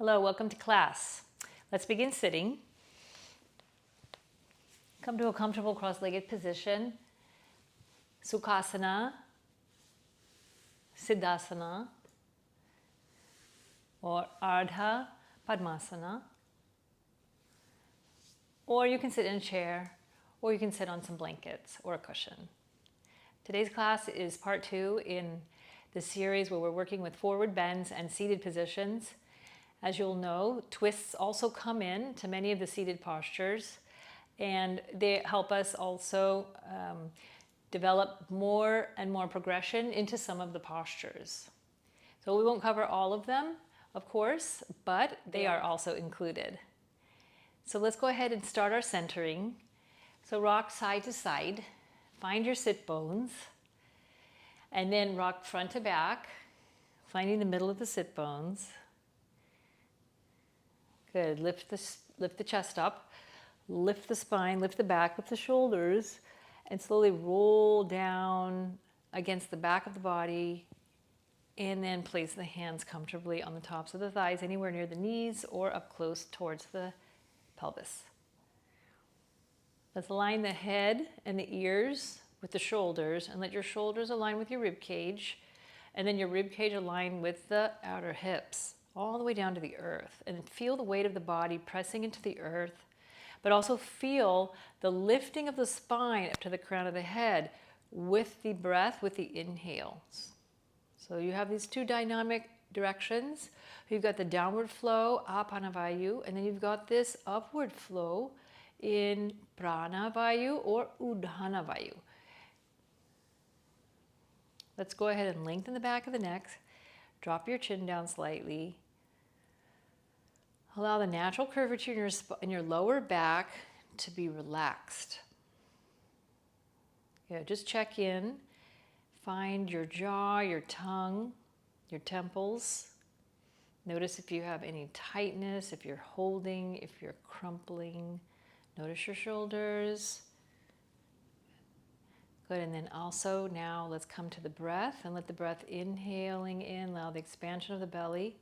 Hello, welcome to class. Let's begin sitting. Come to a comfortable cross-legged position. Sukhasana, Siddhasana, or Ardha, Padmasana. Or you can sit in a chair, or you can sit on some blankets or a cushion. Today's class is part 2 in the series where we're working with forward bends and seated positions. As you'll know, twists also come in to many of the seated postures, and they help us also develop more and more progression into some of the postures. So we won't cover all of them, of course, but they are also included. So let's go ahead and start our centering. So rock side to side, find your sit bones, and then rock front to back, finding the middle of the sit bones. Good, lift the chest up, lift the spine, lift the back, lift the shoulders, and slowly roll down against the back of the body, and then place the hands comfortably on the tops of the thighs, anywhere near the knees or up close towards the pelvis. Let's align the head and the ears with the shoulders, and let your shoulders align with your rib cage, and then your rib cage align with the outer hips, all the way down to the earth. And feel the weight of the body pressing into the earth, but also feel the lifting of the spine up to the crown of the head with the breath, with the inhales. So you have these two dynamic directions. You've got the downward flow, apanavayu, and then you've got this upward flow in pranavayu or udhanavayu. Let's go ahead and lengthen the back of the neck. Drop your chin down slightly. Allow the natural curvature in your lower back to be relaxed. Yeah, just check in. Find your jaw, your tongue, your temples. Notice if you have any tightness, if you're holding, if you're crumpling. Notice your shoulders. Good, and then also now let's come to the breath and let the breath inhaling in, allow the expansion of the belly.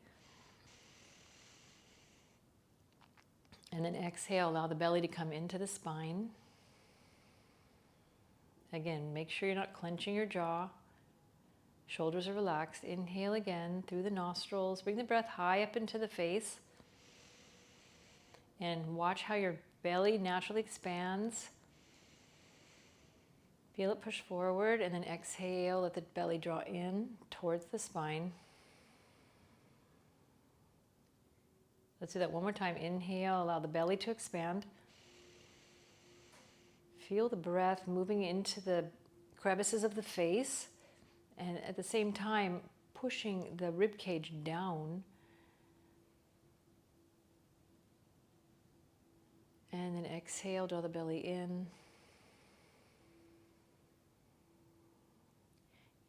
And then exhale, allow the belly to come into the spine. Again, make sure you're not clenching your jaw. Shoulders are relaxed. Inhale again through the nostrils. Bring the breath high up into the face. And watch how your belly naturally expands. Feel it push forward, and then exhale, let the belly draw in towards the spine. Let's do that one more time. Inhale, allow the belly to expand. Feel the breath moving into the crevices of the face, and at the same time pushing the rib cage down. And then exhale, draw the belly in.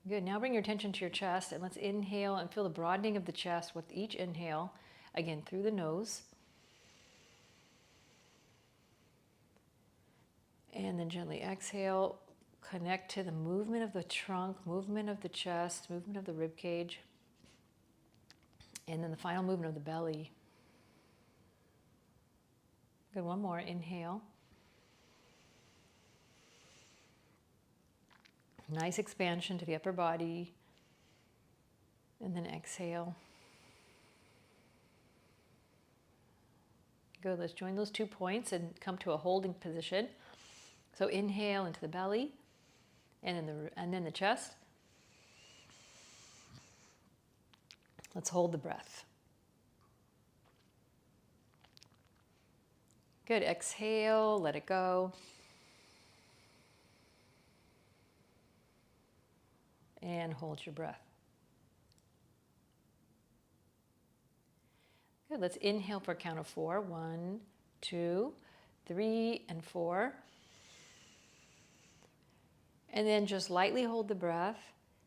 Good, now bring your attention to your chest, and let's inhale and feel the broadening of the chest with each inhale, again through the nose. And then gently exhale, connect to the movement of the trunk, movement of the chest, movement of the rib cage, and then the final movement of the belly. Good, one more, inhale. Nice expansion to the upper body. And then exhale. Good, let's join those 2 points and come to a holding position. So inhale into the belly and then the chest. Let's hold the breath. Good, exhale, let it go. And hold your breath. Good, let's inhale for a count of 4. 1, 2, 3, and 4. And then just lightly hold the breath,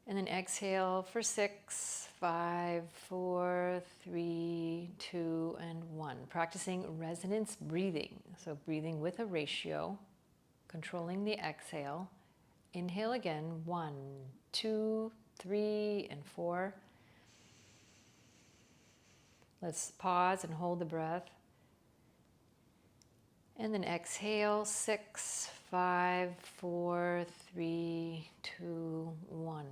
and then exhale for 6, 5, 4, 3, 2, and 1. Practicing resonance breathing. So breathing with a ratio, controlling the exhale. Inhale again, 1, 2, 3, and 4. Let's pause and hold the breath. And then exhale, 6, 5, 4, 3, 2, 1.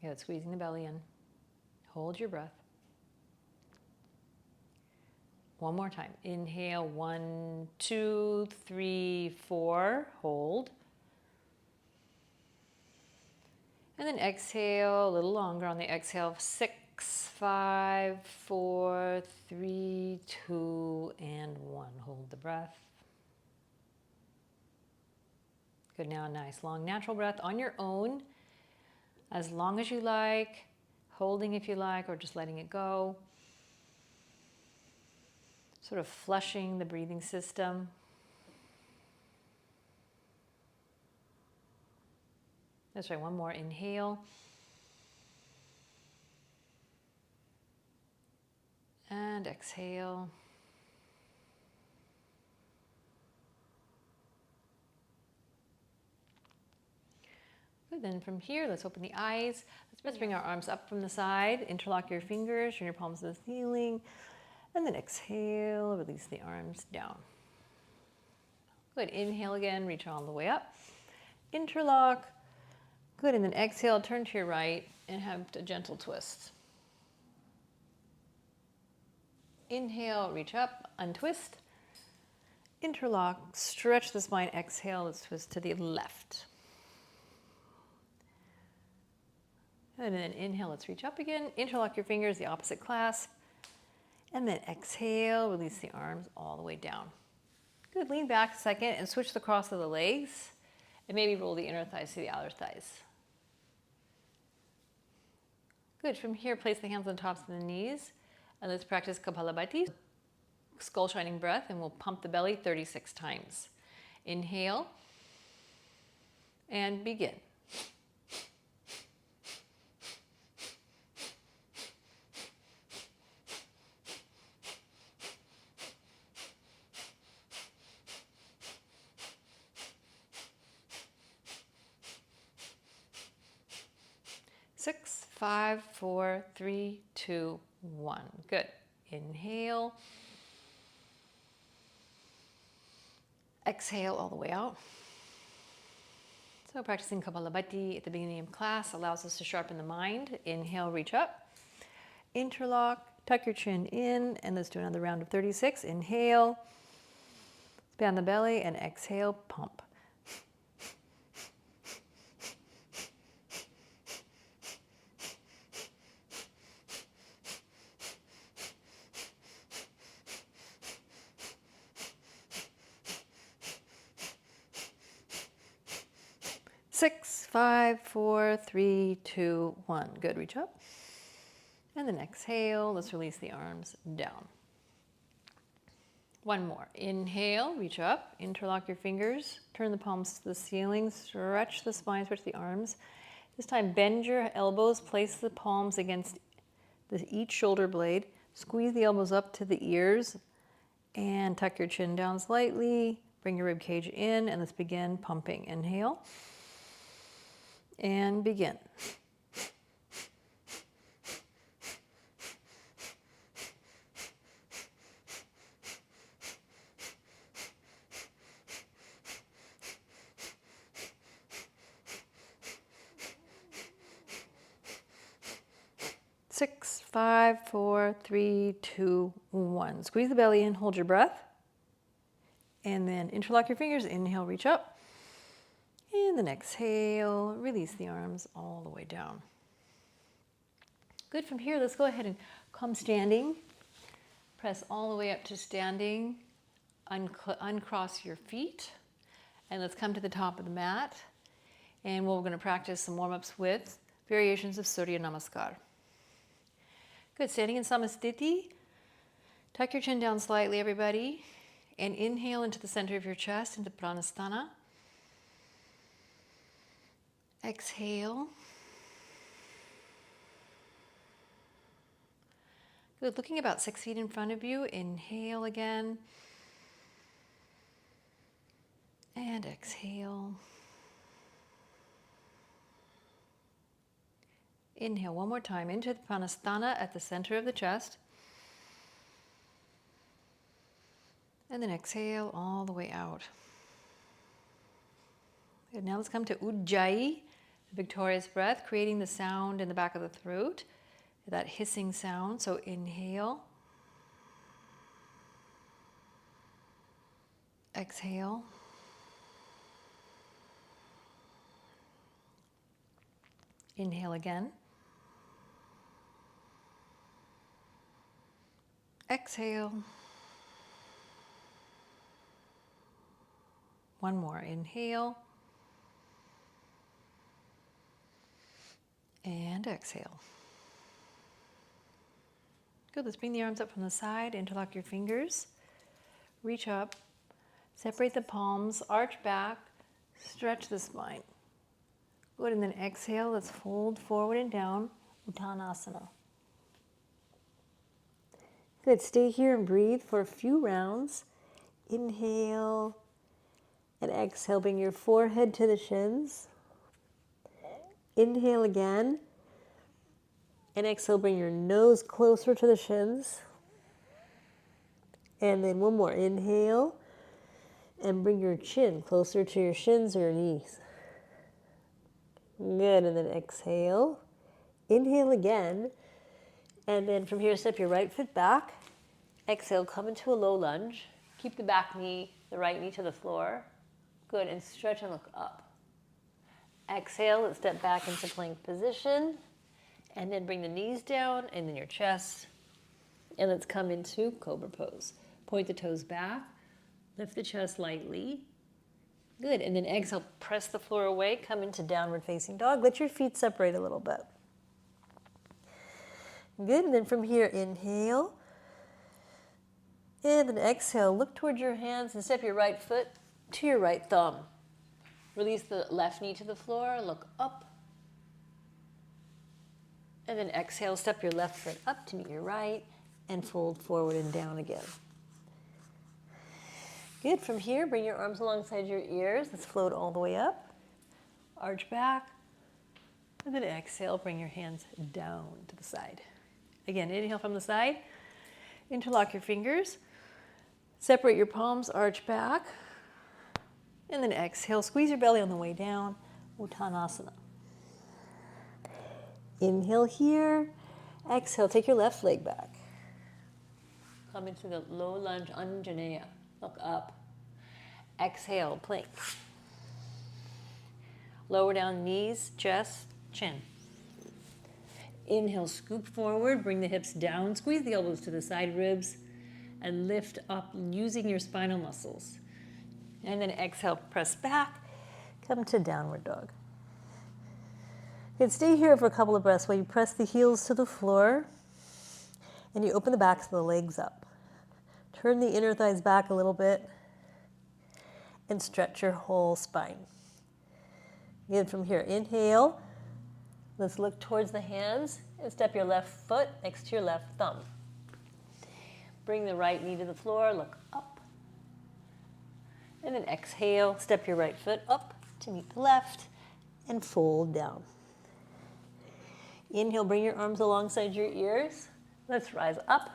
Good, squeezing the belly in. Hold your breath. One more time. Inhale, 1, 2, 3, 4. Hold. And then exhale a little longer on the exhale. 6, 5, 4, 3, 2, and 1. Hold the breath. Good, now a nice long natural breath on your own, as long as you like, holding if you like, or just letting it go. Sort of flushing the breathing system. That's right, one more. Inhale. And exhale. Good, then from here, let's open the eyes. Let's bring our arms up from the side. Interlock your fingers, turn your palms to the ceiling. And then exhale, release the arms down. Good, inhale again, reach all the way up. Interlock. Good, and then exhale, turn to your right and have a gentle twist. Inhale, reach up, untwist. Interlock, stretch the spine, exhale, let's twist to the left. Good, and then inhale, let's reach up again. Interlock your fingers, the opposite clasp. And then exhale, release the arms all the way down. Good, lean back a second and switch the cross of the legs. And maybe roll the inner thighs to the outer thighs. Good, from here, place the hands on tops of the knees. And let's practice kapala bhati, skull shining breath, and we'll pump the belly 36 times. Inhale, and begin. Six, 5, 4, 3, 2, 1. Good. Inhale. Exhale all the way out. So practicing kapala bhati at the beginning of class allows us to sharpen the mind. Inhale, reach up. Interlock, tuck your chin in, and let's do another round of 36. Inhale, expand the belly, and exhale, pump. 6, 5, 4, 3, 2, 1. Good, reach up. And then exhale, let's release the arms down. One more. Inhale, reach up, interlock your fingers, turn the palms to the ceiling, stretch the spine, stretch the arms. This time, bend your elbows, place the palms against each shoulder blade, squeeze the elbows up to the ears, and tuck your chin down slightly, bring your rib cage in, and let's begin pumping. Inhale, and begin. Six, 5, 4, 3, 2, 1. Squeeze the belly in, hold your breath. And then interlock your fingers, inhale, reach up. And then exhale, release the arms all the way down. Good, from here, let's go ahead and come standing. Press all the way up to standing. Uncross your feet. And let's come to the top of the mat. And we're going to practice some warm-ups with variations of Surya Namaskar. Good, standing in Samasthiti. Tuck your chin down slightly, everybody. And inhale into the center of your chest, into Pranayama. Exhale. Good, looking about 6 feet in front of you. Inhale again. And exhale. Inhale one more time into the Pranayama at the center of the chest. And then exhale all the way out. Good. Now let's come to Ujjayi, the victorious breath, creating the sound in the back of the throat, that hissing sound. So inhale. Exhale. Inhale again. Exhale. One more. Inhale. And exhale. Good. Let's bring the arms up from the side. Interlock your fingers. Reach up. Separate the palms. Arch back. Stretch the spine. Good. And then exhale. Let's fold forward and down. Uttanasana. Good. Stay here and breathe for a few rounds. Inhale and exhale. Bring your forehead to the shins. Inhale again. And exhale. Bring your nose closer to the shins. And then one more. Inhale. And bring your chin closer to your shins or your knees. Good. And then exhale. Inhale again. And then from here, step your right foot back. Exhale, come into a low lunge. Keep the back knee, the right knee to the floor. Good, and stretch and look up. Exhale, let's step back into plank position. And then bring the knees down and then your chest. And let's come into cobra pose. Point the toes back. Lift the chest lightly. Good, and then exhale, press the floor away. Come into downward facing dog. Let your feet separate a little bit. Good, and then from here, inhale. And then exhale, look towards your hands and step your right foot to your right thumb. Release the left knee to the floor, look up. And then exhale, step your left foot up to meet your right and fold forward and down again. Good, from here, bring your arms alongside your ears. Let's float all the way up. Arch back. And then exhale, bring your hands down to the side. Again, inhale from the side. Interlock your fingers. Separate your palms, arch back. And then exhale, squeeze your belly on the way down. Uttanasana. Inhale here. Exhale, take your left leg back. Come into the low lunge, Anjaneya. Look up. Exhale, plank. Lower down knees, chest, chin. Inhale, scoop forward, bring the hips down, squeeze the elbows to the side ribs, and lift up using your spinal muscles. And then exhale, press back, come to downward dog. You can stay here for a couple of breaths while you press the heels to the floor and you open the backs of the legs up. Turn the inner thighs back a little bit and stretch your whole spine. Again, from here, inhale. Let's look towards the hands and step your left foot next to your left thumb. Bring the right knee to the floor, look up. And then exhale, step your right foot up to meet the left and fold down. Inhale, bring your arms alongside your ears. Let's rise up.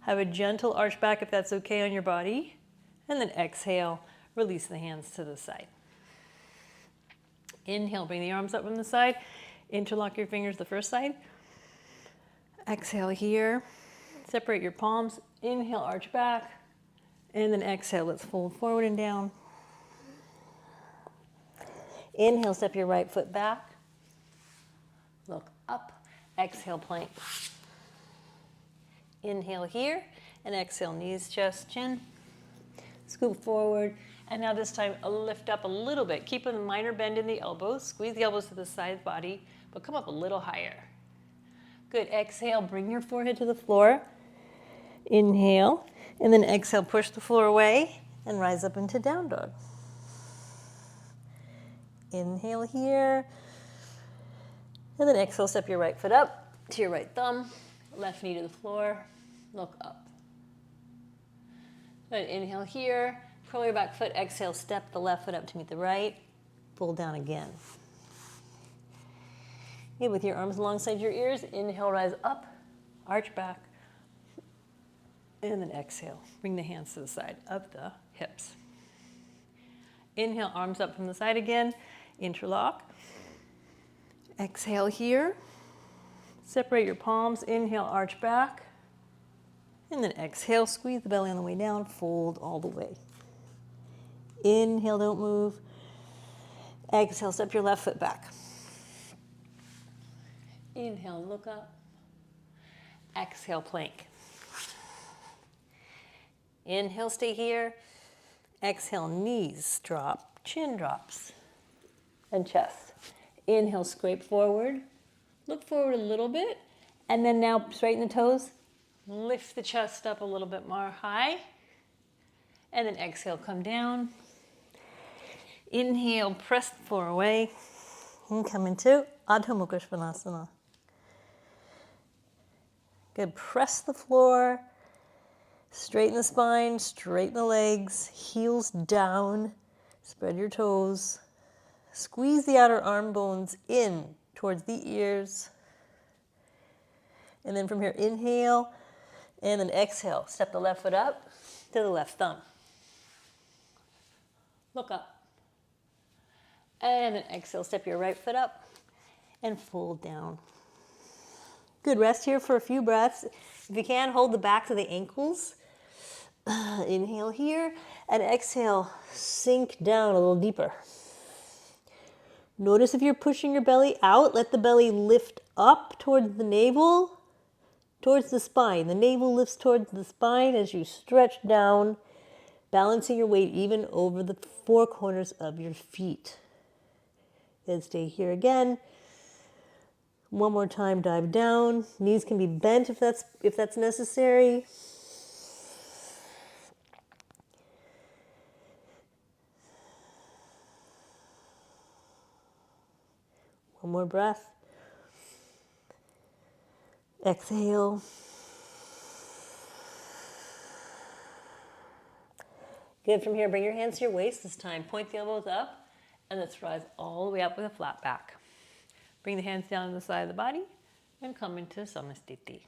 Have a gentle arch back if that's okay on your body. And then exhale, release the hands to the side. Inhale, bring the arms up from the side. Interlock your fingers the first side. Exhale here. Separate your palms. Inhale, arch back. And then exhale, let's fold forward and down. Inhale, step your right foot back. Look up. Exhale, plank. Inhale here. And exhale, knees, chest, chin. Scoop forward. And now this time, lift up a little bit. Keep a minor bend in the elbows. Squeeze the elbows to the side of the body, but come up a little higher. Good. Exhale, bring your forehead to the floor. Inhale. And then exhale, push the floor away and rise up into down dog. Inhale here. And then exhale, step your right foot up to your right thumb. Left knee to the floor. Look up. Good. Inhale here. Curl your back foot. Exhale, step the left foot up to meet the right. Pull down again. Okay, with your arms alongside your ears, inhale, rise up, arch back, and then exhale. Bring the hands to the side of the hips. Inhale, arms up from the side again, interlock. Exhale here. Separate your palms, inhale, arch back. And then exhale, squeeze the belly on the way down, fold all the way. Inhale, don't move. Exhale, step your left foot back. Inhale, look up. Exhale, plank. Inhale, stay here. Exhale, knees drop, chin drops, and chest. Inhale, scrape forward. Look forward a little bit. And then now straighten the toes. Lift the chest up a little bit more high. And then exhale, come down. Inhale, press the floor away. And come into Ardha Mukha Svanasana. Good, press the floor. Straighten the spine, straighten the legs, heels down. Spread your toes. Squeeze the outer arm bones in towards the ears. And then from here, inhale, and then exhale. Step the left foot up to the left thumb. Look up. And then exhale, step your right foot up and fold down. Good, rest here for a few breaths. If you can, hold the backs of the ankles. Inhale here, and exhale, sink down a little deeper. Notice if you're pushing your belly out, let the belly lift up towards the navel, towards the spine. The navel lifts towards the spine as you stretch down, balancing your weight even over the four corners of your feet. Then stay here again. One more time, dive down. Knees can be bent if that's necessary. One more breath. Exhale. Good, from here, bring your hands to your waist this time. Point the elbows up, and let's rise all the way up with a flat back. Bring the hands down to the side of the body, and come into Samasthiti.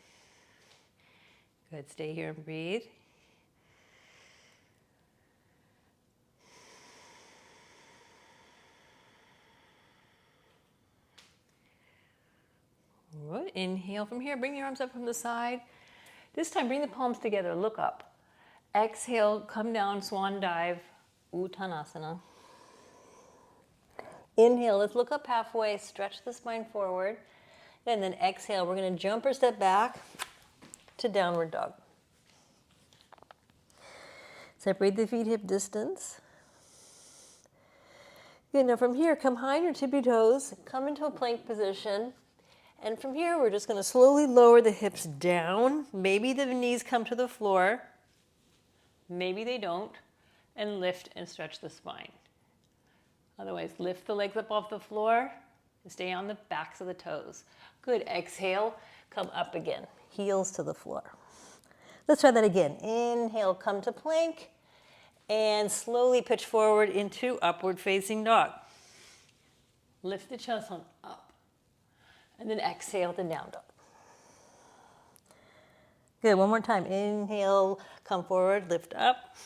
Good, stay here and breathe. Good. Inhale from here. Bring your arms up from the side. This time, bring the palms together. Look up. Exhale, come down, swan dive, Uttanasana. Inhale, let's look up halfway. Stretch the spine forward. And then exhale, we're going to jump or step back to downward dog. Separate the feet hip distance. Good. Now from here, come high on your tippy toes. Come into a plank position. And from here, we're just going to slowly lower the hips down. Maybe the knees come to the floor. Maybe they don't. And lift and stretch the spine. Otherwise, lift the legs up off the floor and stay on the backs of the toes. Good. Exhale, come up again. Heels to the floor. Let's try that again. Inhale, come to plank. And slowly pitch forward into upward facing dog. Lift the chest on up. And then exhale to down dog. Good, one more time. Inhale, come forward, lift up.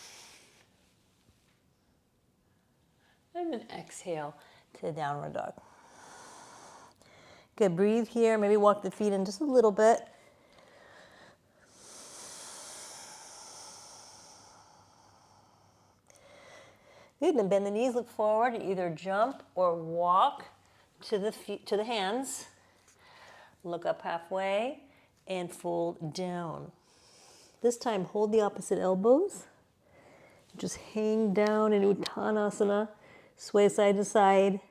And then exhale to downward dog. Good, breathe here. Maybe walk the feet in just a little bit. Good, then bend the knees, look forward. Either jump or walk to the feet, to the hands. Look up halfway and fold down. This time, hold the opposite elbows. Just hang down in Uttanasana. Sway side to side.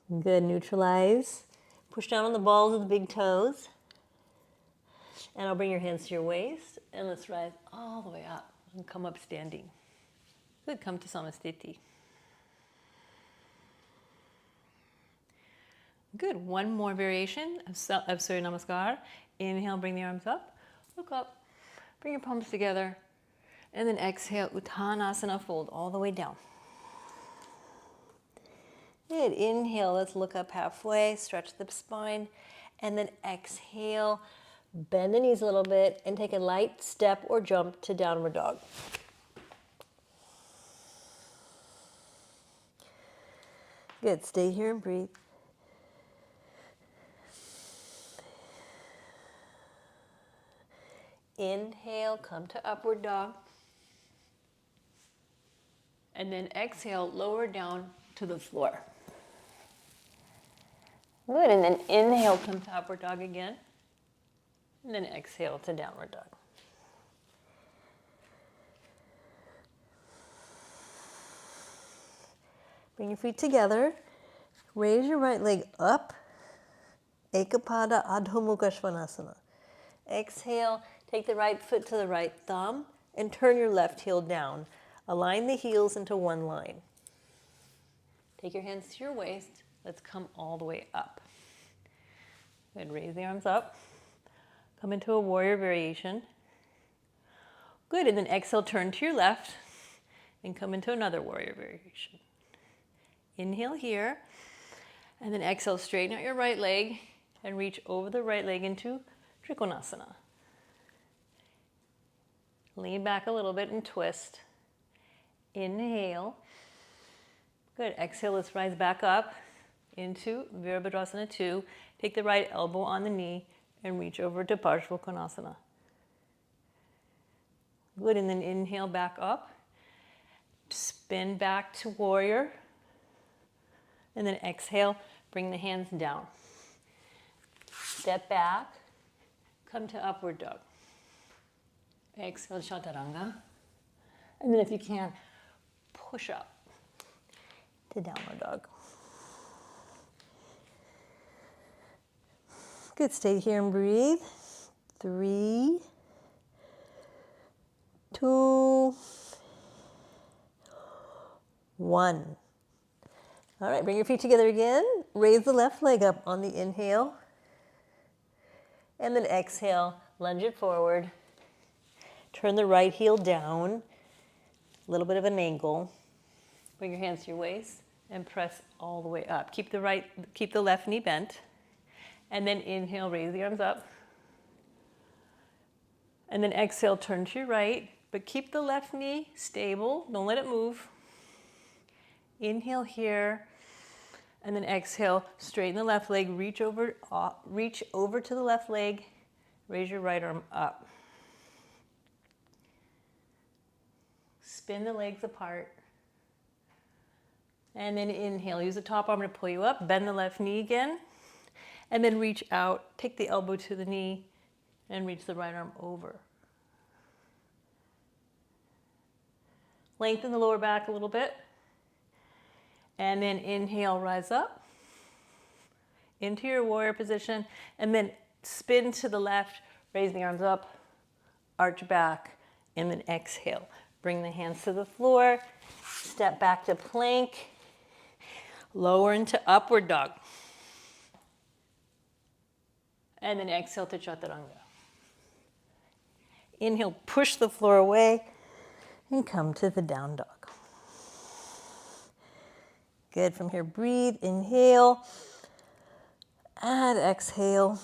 Good, neutralize. Push down on the balls of the big toes. And I'll bring your hands to your waist. And let's rise all the way up. And come up standing. Good, come to Samasthiti. Good, one more variation of Surya Namaskar. Inhale, bring the arms up. Look up. Bring your palms together. And then exhale, Uttanasana, fold all the way down. Good, inhale, let's look up halfway, stretch the spine, and then exhale, bend the knees a little bit, and take a light step or jump to downward dog. Good, stay here and breathe. Inhale, come to upward dog. And then exhale, lower down to the floor. Good, and then inhale, come to upward dog again. And then exhale to downward dog. Bring your feet together. Raise your right leg up. Ekapada Adho Mukha Svanasana. Exhale, take the right foot to the right thumb and turn your left heel down. Align the heels into one line. Take your hands to your waist. Let's come all the way up. Good, raise the arms up. Come into a warrior variation. Good, and then exhale, turn to your left and come into another warrior variation. Inhale here, and then exhale, straighten out your right leg and reach over the right leg into Trikonasana. Lean back a little bit and twist. Inhale. Good, exhale, let's rise back up into Bhradvajasana II. Take the right elbow on the knee and reach over to Pasciomttanasana. Good, and then inhale back up. Spin back to warrior. And then exhale, bring the hands down. Step back, come to upward dog. Exhale, chaturanga. And then if you can, push up to downward dog. Good, stay here and breathe. 3, 2, 1. All right, bring your feet together again. Raise the left leg up on the inhale. And then exhale, lunge it forward. Turn the right heel down. A little bit of an angle. Bring your hands to your waist and press all the way up. Keep the left knee bent. And then inhale, raise the arms up. And then exhale, turn to your right, but keep the left knee stable. Don't let it move. Inhale here, and then exhale, straighten the left leg, reach over to the left leg, raise your right arm up. Spin the legs apart. And then inhale, use the top arm to pull you up, bend the left knee again, and then reach out, take the elbow to the knee, and reach the right arm over. Lengthen the lower back a little bit. And then inhale, rise up into your warrior position, and then spin to the left, raise the arms up, arch back, and then exhale. Bring the hands to the floor, step back to plank, lower into upward dog. And then exhale to chaturanga. Inhale, push the floor away, and come to the down dog. Good, from here, breathe, inhale, and exhale.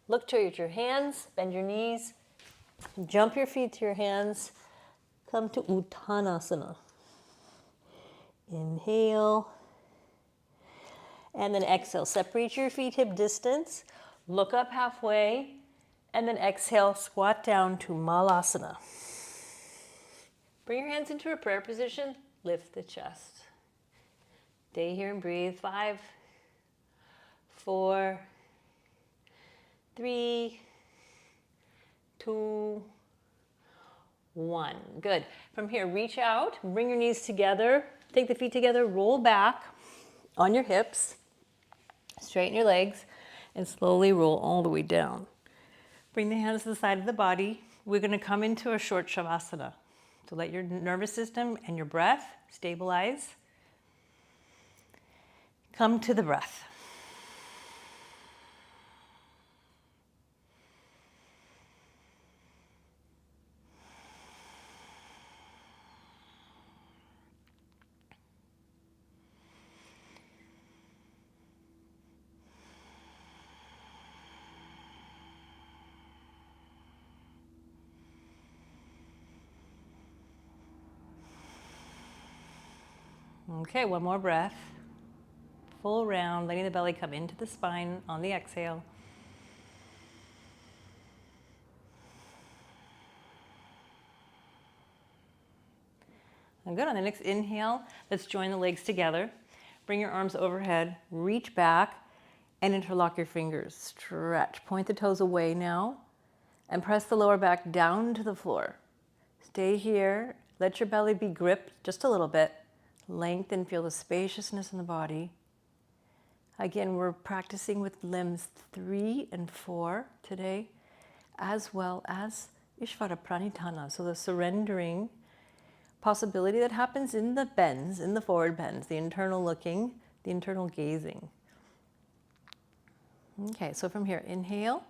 Look towards your hands, bend your knees, jump your feet to your hands, come to Uttanasana. Inhale, and then exhale. Separate your feet hip distance, look up halfway, and then exhale, squat down to malasana. Bring your hands into a prayer position, lift the chest. Stay here and breathe. 5, 4, 3, 2, 1. Good. From here, reach out, bring your knees together, take the feet together, roll back on your hips, straighten your legs, and slowly roll all the way down. Bring the hands to the side of the body. We're going to come into a short Śavasana. So let your nervous system and your breath stabilize. Come to the breath. Okay, one more breath. Full round, letting the belly come into the spine on the exhale. And good. On the next inhale, let's join the legs together. Bring your arms overhead, reach back, and interlock your fingers. Stretch. Point the toes away now, and press the lower back down to the floor. Stay here. Let your belly be gripped just a little bit. Lengthen, feel the spaciousness in the body. Again, we're practicing with limbs 3 and 4 today, as well as Ishvara Pranitana, so the surrendering possibility that happens in the bends, in the forward bends, the internal looking, the internal gazing. Okay, so from here, inhale.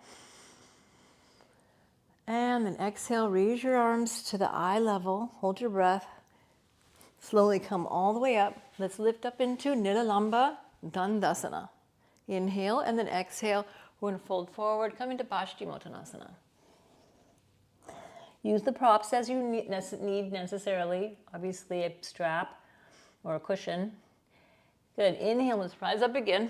And then exhale, raise your arms to the eye level, hold your breath. Slowly come all the way up. Let's lift up into Nilalamba Dandasana. Inhale, and then exhale, we're going to fold forward, come into pasciomttanasana. Use the props as you need necessarily, obviously a strap or a cushion. Good, inhale, let's rise up again.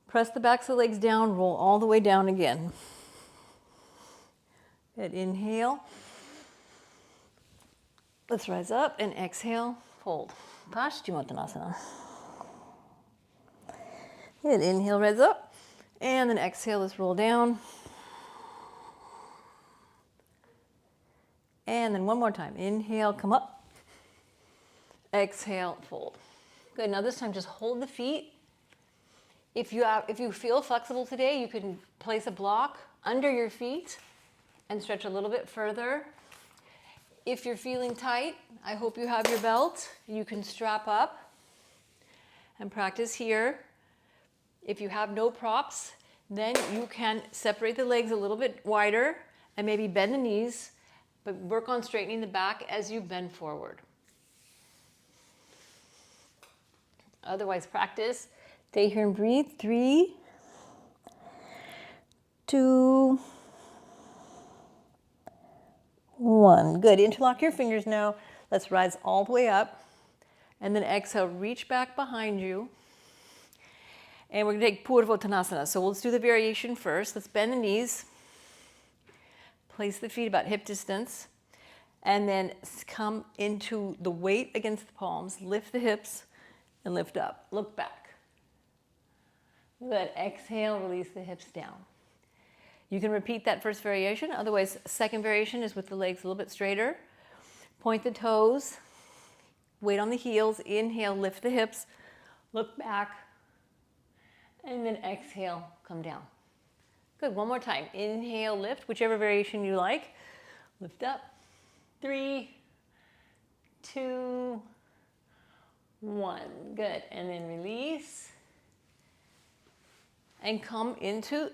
Press the backs of the legs down, roll all the way down again. Good, inhale. Let's rise up and exhale, fold. Pasciomttanasana. Good, inhale, rise up. And then exhale, let's roll down. And then one more time. Inhale, come up. Exhale, fold. Good, now this time just hold the feet. If you feel flexible today, you can place a block under your feet and stretch a little bit further. If you're feeling tight, I hope you have your belt. You can strap up and practice here. If you have no props, then you can separate the legs a little bit wider and maybe bend the knees, but work on straightening the back as you bend forward. Otherwise, practice. Stay here and breathe. 3, 2, 1. Good. Interlock your fingers now. Let's rise all the way up. And then exhale, reach back behind you. And we're going to take parivritta. So let's do the variation first. Let's bend the knees. Place the feet about hip distance. And then come into the weight against the palms. Lift the hips and lift up. Look back. Good. Exhale, release the hips down. You can repeat that first variation. Otherwise, second variation is with the legs a little bit straighter. Point the toes. Weight on the heels. Inhale, lift the hips. Look back. And then exhale, come down. Good, one more time. Inhale, lift, whichever variation you like. Lift up. 3, 2, 1. Good, and then release. And come into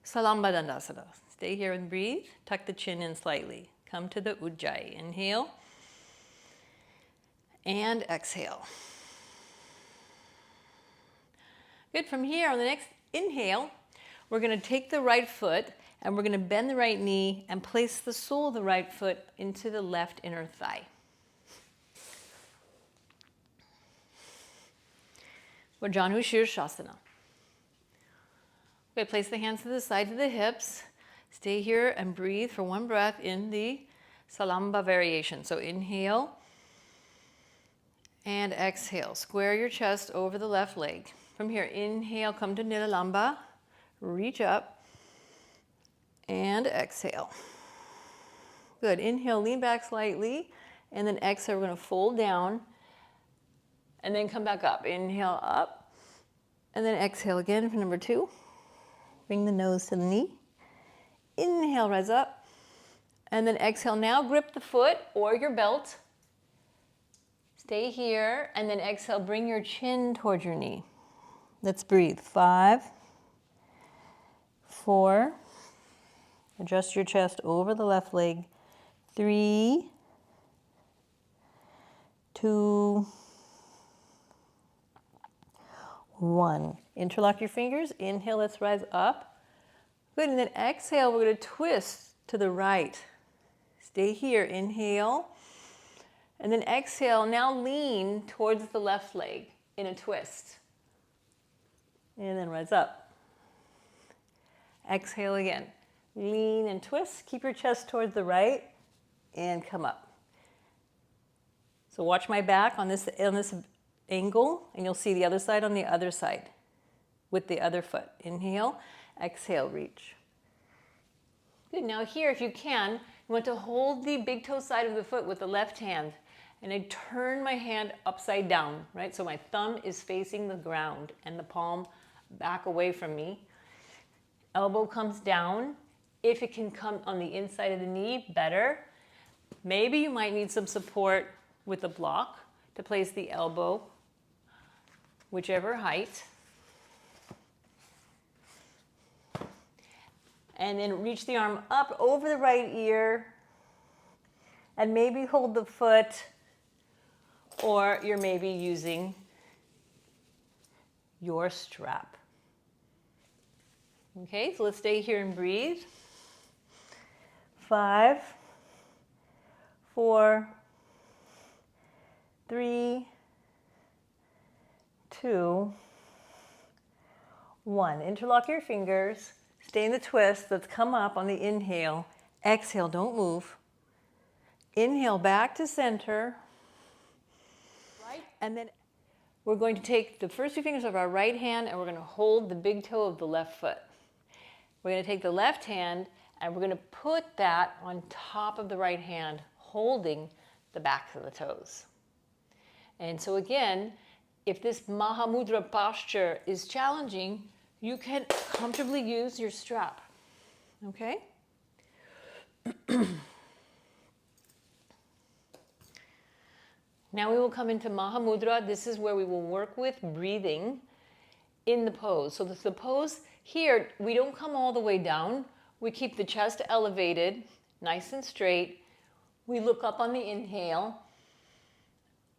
Salamba Dandasana. Stay here and breathe. Tuck the chin in slightly. Come to the Ujjayi. Inhale. And exhale. Good, from here on the next inhale, we're going to take the right foot and we're going to bend the right knee and place the sole of the right foot into the left inner thigh. Or Janu śirṣasana. Okay, place the hands to the side of the hips. Stay here and breathe for one breath in the Salamba variation. So inhale and exhale. Square your chest over the left leg. From here, inhale, come to Nilalamba. Reach up and exhale. Good. Inhale, lean back slightly. And then exhale, we're going to fold down and then come back up. Inhale, up. And then exhale again for number 2. Bring the nose to the knee. Inhale, rise up. And then exhale. Now grip the foot or your belt. Stay here. And then exhale, bring your chin towards your knee. Let's breathe. 5, 4. Adjust your chest over the left leg. 3, 2, 1. Interlock your fingers. Inhale, let's rise up. Good, and then exhale, we're going to twist to the right. Stay here. Inhale. And then exhale, now lean towards the left leg in a twist. And then rise up. Exhale again. Lean and twist. Keep your chest towards the right and come up. So watch my back on this angle, and you'll see the other side on the other side with the other foot. Inhale, exhale, reach. Good. Now here, if you can, you want to hold the big toe side of the foot with the left hand, and I turn my hand upside down, right? So my thumb is facing the ground and the palm back away from me. Elbow comes down. If it can come on the inside of the knee, better. Maybe you might need some support with a block to place the elbow, whichever height. And then reach the arm up over the right ear, and maybe hold the foot, or you're maybe using your strap. Okay, so let's stay here and breathe. 5, 4, 3, 2, 1. Interlock your fingers. Stay in the twist. Let's come up on the inhale. Exhale, don't move. Inhale back to center. Right. And then we're going to take the first 2 fingers of our right hand, and we're going to hold the big toe of the left foot. We're going to take the left hand, and we're going to put that on top of the right hand, holding the backs of the toes. And so again, if this mahamudra posture is challenging, you can comfortably use your strap. Okay? Now we will come into mahamudra. This is where we will work with breathing in the pose. So the pose here, we don't come all the way down. We keep the chest elevated, nice and straight. We look up on the inhale.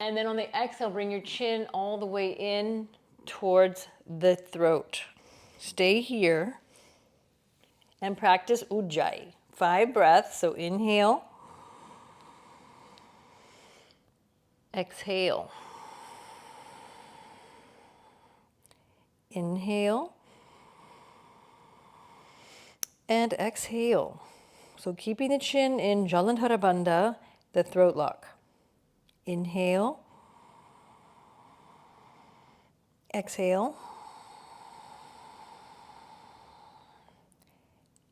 And then on the exhale, bring your chin all the way in towards the throat. Stay here and practice ujjayi. 5 breaths, so inhale. Exhale. Inhale. And exhale. So keeping the chin in Jalandhara Bandha, the throat lock. Inhale. Exhale.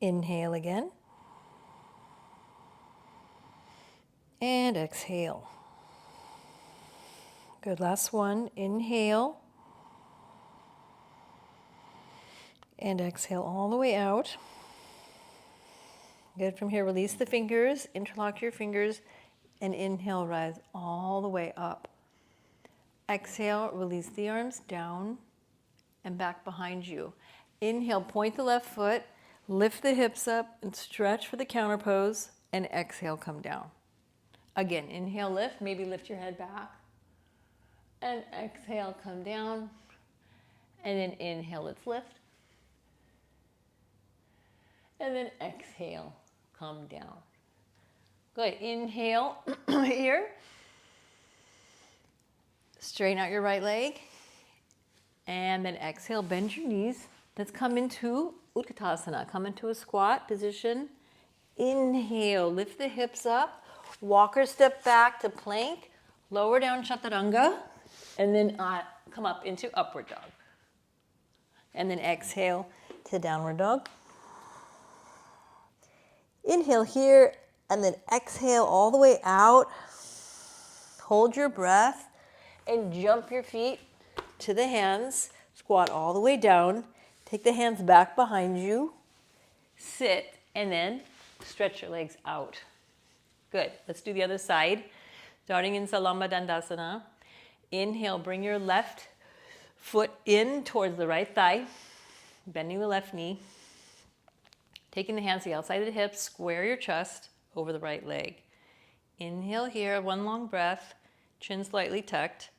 Inhale again. And exhale. Good, last one. Inhale. And exhale all the way out. Good, from here, release the fingers, interlock your fingers, and inhale, rise all the way up. Exhale, release the arms down and back behind you. Inhale, point the left foot, lift the hips up and stretch for the counter pose, and exhale, come down. Again, inhale, lift, maybe lift your head back. And exhale, come down. And then inhale, let's lift. And then exhale, come down. Good, inhale here. Straighten out your right leg. And then exhale, bend your knees. Let's come into Utkatasana. Come into a squat position. Inhale, lift the hips up. Walker step back to plank. Lower down chaturanga. And then come up into upward dog. And then exhale to downward dog. Inhale here, and then exhale all the way out. Hold your breath and jump your feet to the hands. Squat all the way down. Take the hands back behind you. Sit, and then stretch your legs out. Good. Let's do the other side. Starting in Salamba Dandasana. Inhale, bring your left foot in towards the right thigh, bending the left knee. Taking the hands to the outside of the hips, square your chest over the right leg. Inhale here, one long breath, chin slightly tucked,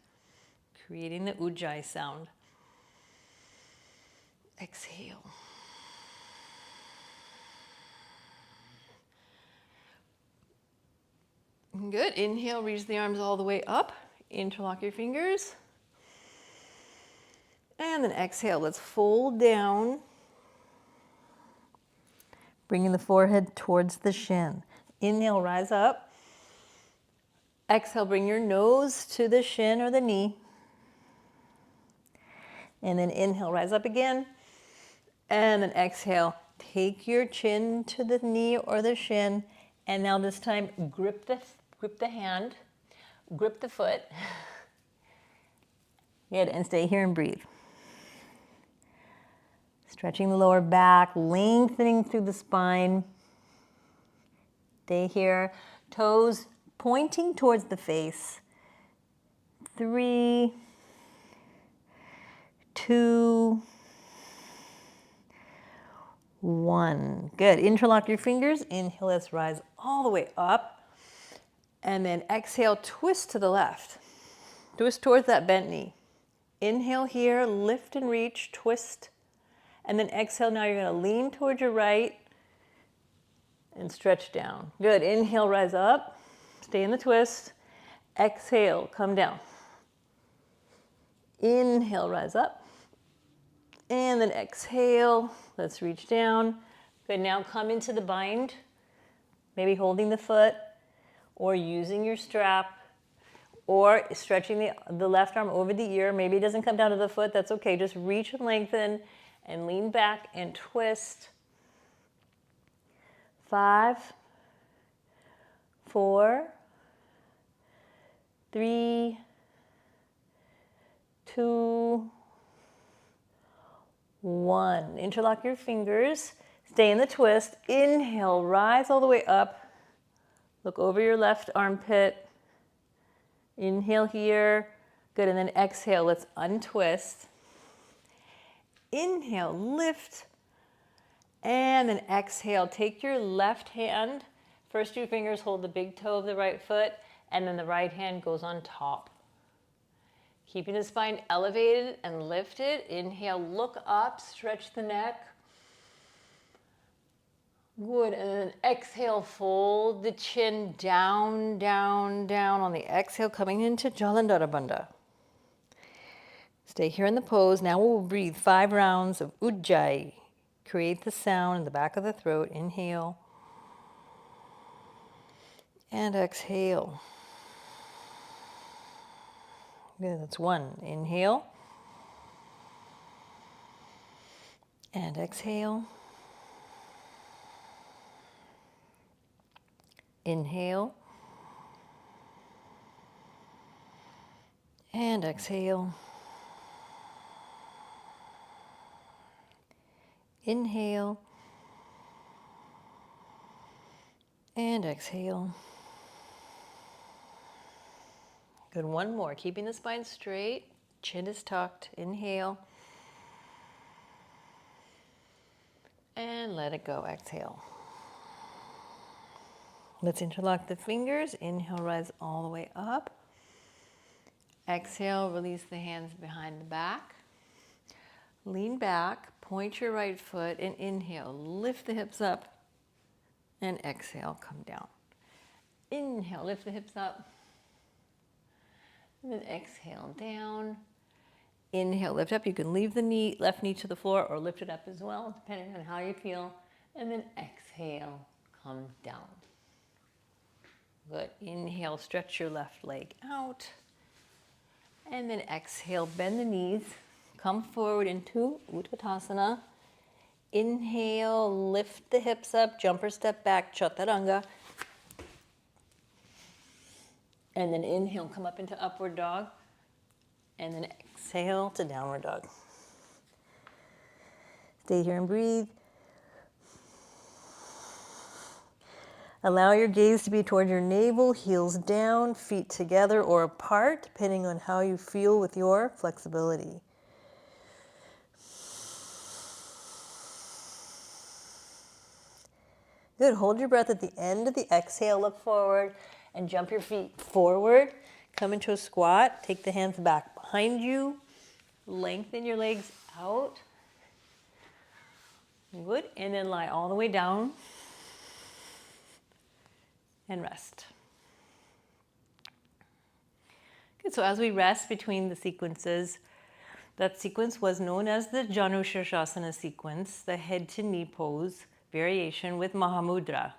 creating the ujjayi sound. Exhale. Good. Inhale, reach the arms all the way up. Interlock your fingers. And then exhale, let's fold down. Bringing the forehead towards the shin. Inhale, rise up. Exhale, bring your nose to the shin or the knee. And then inhale, rise up again. And then exhale, take your chin to the knee or the shin. And now this time, grip the hand, grip the foot. Good, and stay here and breathe. Stretching the lower back, lengthening through the spine. Stay here. Toes pointing towards the face. 3, 2, 1. Good. Interlock your fingers. Inhale, let's rise all the way up. And then exhale, twist to the left. Twist towards that bent knee. Inhale here, lift and reach, twist. And then exhale, now you're going to lean towards your right and stretch down. Good. Inhale, rise up. Stay in the twist. Exhale, come down. Inhale, rise up. And then exhale. Let's reach down. Good. Now come into the bind. Maybe holding the foot or using your strap or stretching the left arm over the ear. Maybe it doesn't come down to the foot. That's okay. Just reach and lengthen. And lean back and twist. 5, 4, 3, 2, 1. Interlock your fingers. Stay in the twist. Inhale, rise all the way up. Look over your left armpit. Inhale here. Good, and then exhale. Let's untwist. Inhale, lift, and then exhale. Take your left hand, first 2 fingers hold the big toe of the right foot, and then the right hand goes on top. Keeping the spine elevated and lifted. Inhale, look up, stretch the neck. Good, and then exhale, fold the chin down, down, down on the exhale, coming into Jalandhara Bandha. Stay here in the pose. Now we'll breathe 5 rounds of Ujjayi. Create the sound in the back of the throat. Inhale. And exhale. Good, that's 1. Inhale. And exhale. Inhale. And exhale. Inhale. And exhale. Good, 1 more. Keeping the spine straight. Chin is tucked. Inhale. And let it go. Exhale. Let's interlock the fingers. Inhale, rise all the way up. Exhale, release the hands behind the back. Lean back, point your right foot, and inhale. Lift the hips up, and exhale, come down. Inhale, lift the hips up, and then exhale, down. Inhale, lift up. You can leave the left knee to the floor or lift it up as well, depending on how you feel. And then exhale, come down. Good. Inhale, stretch your left leg out. And then exhale, bend the knees. Come forward into Utkatasana. Inhale, lift the hips up, jumper step back, Chaturanga. And then inhale, come up into upward dog. And then exhale to downward dog. Stay here and breathe. Allow your gaze to be toward your navel, heels down, feet together or apart, depending on how you feel with your flexibility. Good. Hold your breath at the end of the exhale. Look forward and jump your feet forward. Come into a squat. Take the hands back behind you. Lengthen your legs out. Good. And then lie all the way down and rest. Okay, so as we rest between the sequences, that sequence was known as the Janu śirṣasana sequence, the head to knee pose variation with mahamudra.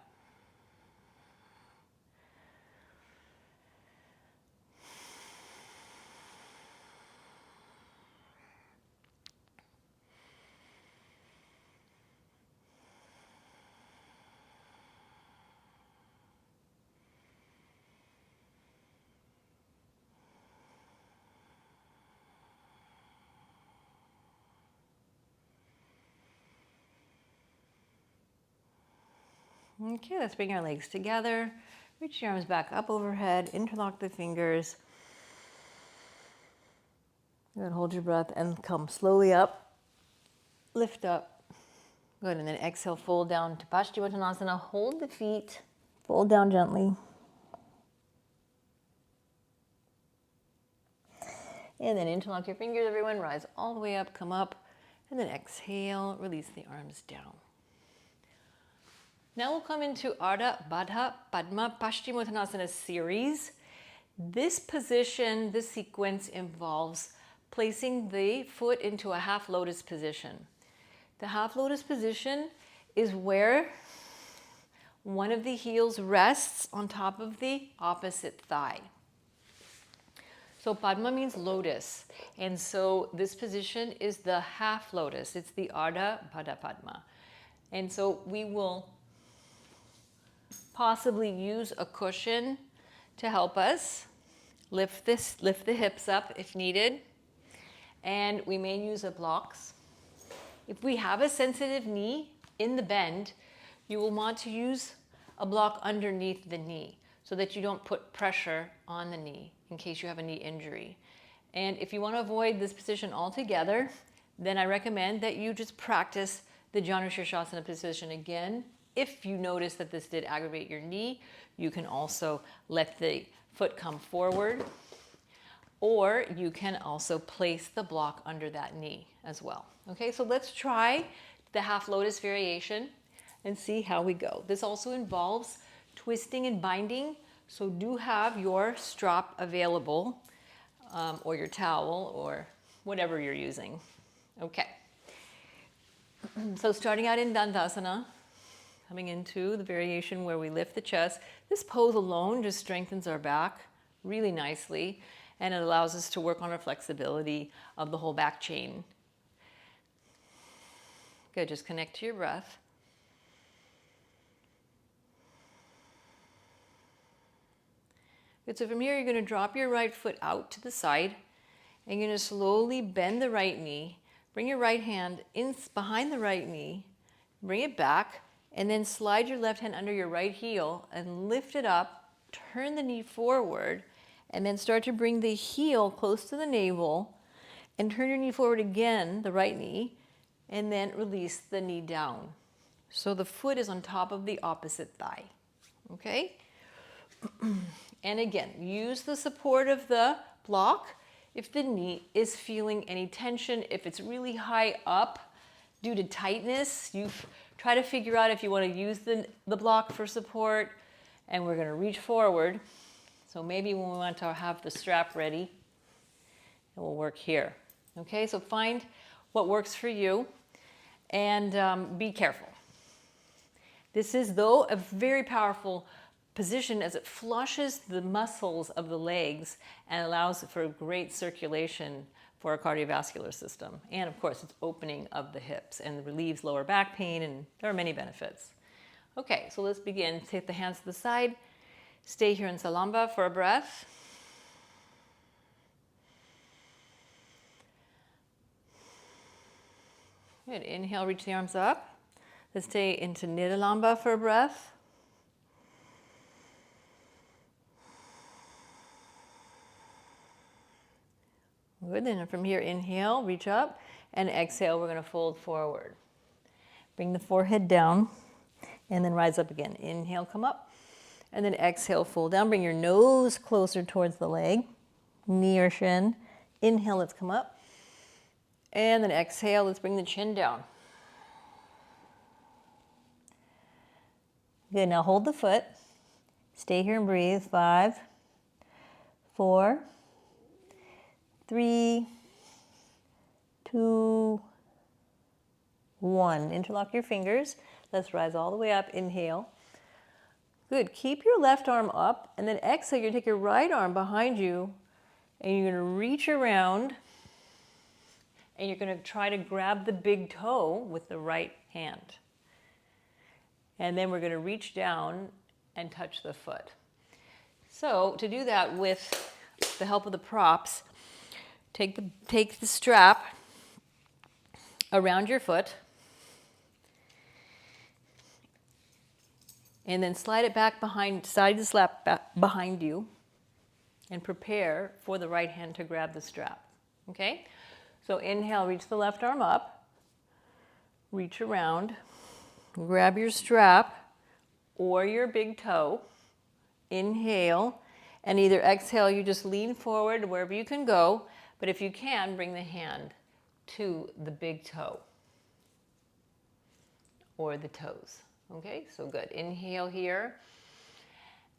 Okay, let's bring our legs together. Reach your arms back up overhead, interlock the fingers. Good, hold your breath and come slowly up. Lift up. Good, and then exhale, fold down to pasciomttanasana. Hold the feet, fold down gently. And then interlock your fingers, everyone. Rise all the way up, come up. And then exhale, release the arms down. Now we'll come into Ardha, Baddha, Padma, pascimottanasana series. This position, this sequence involves placing the foot into a half lotus position. The half lotus position is where one of the heels rests on top of the opposite thigh. So Padma means lotus, and so this position is the half lotus. It's the Ardha, Baddha, Padma. And so we will possibly use a cushion to help us lift the hips up if needed, and we may use blocks. If we have a sensitive knee in the bend, you will want to use a block underneath the knee so that you don't put pressure on the knee in case you have a knee injury. And if you want to avoid this position altogether, then I recommend that you just practice the Janu śirṣasana position again. If you notice that this did aggravate your knee, you can also let the foot come forward, or you can also place the block under that knee as well. Okay, so let's try the half lotus variation and see how we go. This also involves twisting and binding, so do have your strap available, or your towel, or whatever you're using. Okay, so starting out in dandasana, coming into the variation where we lift the chest. This pose alone just strengthens our back really nicely, and it allows us to work on our flexibility of the whole back chain. Good, just connect to your breath. Good, so from here you're going to drop your right foot out to the side, and you're going to slowly bend the right knee. Bring your right hand in behind the right knee, bring it back, and then slide your left hand under your right heel and lift it up, turn the knee forward, and then start to bring the heel close to the navel and turn your knee forward again, the right knee, and then release the knee down. So the foot is on top of the opposite thigh, okay? And again, use the support of the block if the knee is feeling any tension. If it's really high up due to tightness, you try to figure out if you want to use the block for support, and we're going to reach forward. So maybe when we want to have the strap ready, it will work here. Okay, so find what works for you, and be careful. This is, though, a very powerful position as it flushes the muscles of the legs and allows for great circulation for our cardiovascular system. And of course, it's opening of the hips and relieves lower back pain, and there are many benefits. Okay, so let's begin. Take the hands to the side. Stay here in Salamba for a breath. Good, inhale, reach the arms up. Let's stay into Nidalamba for a breath. Good, then from here, inhale, reach up, and exhale, we're going to fold forward. Bring the forehead down, and then rise up again. Inhale, come up, and then exhale, fold down. Bring your nose closer towards the leg, knee or shin. Inhale, let's come up, and then exhale, let's bring the chin down. Good, now hold the foot. Stay here and breathe. 5, 4, 3, 2, 1. Interlock your fingers. Let's rise all the way up. Inhale. Good. Keep your left arm up, and then exhale. You're going to take your right arm behind you, and you're going to reach around, and you're going to try to grab the big toe with the right hand. And then we're going to reach down and touch the foot. So to do that with the help of the props, take the strap around your foot, and then slide it back behind, slide the strap back behind you, and prepare for the right hand to grab the strap. Okay? So inhale, reach the left arm up, reach around, grab your strap or your big toe, inhale, and either exhale, you just lean forward wherever you can go, but if you can, bring the hand to the big toe or the toes. Okay, so good. Inhale here,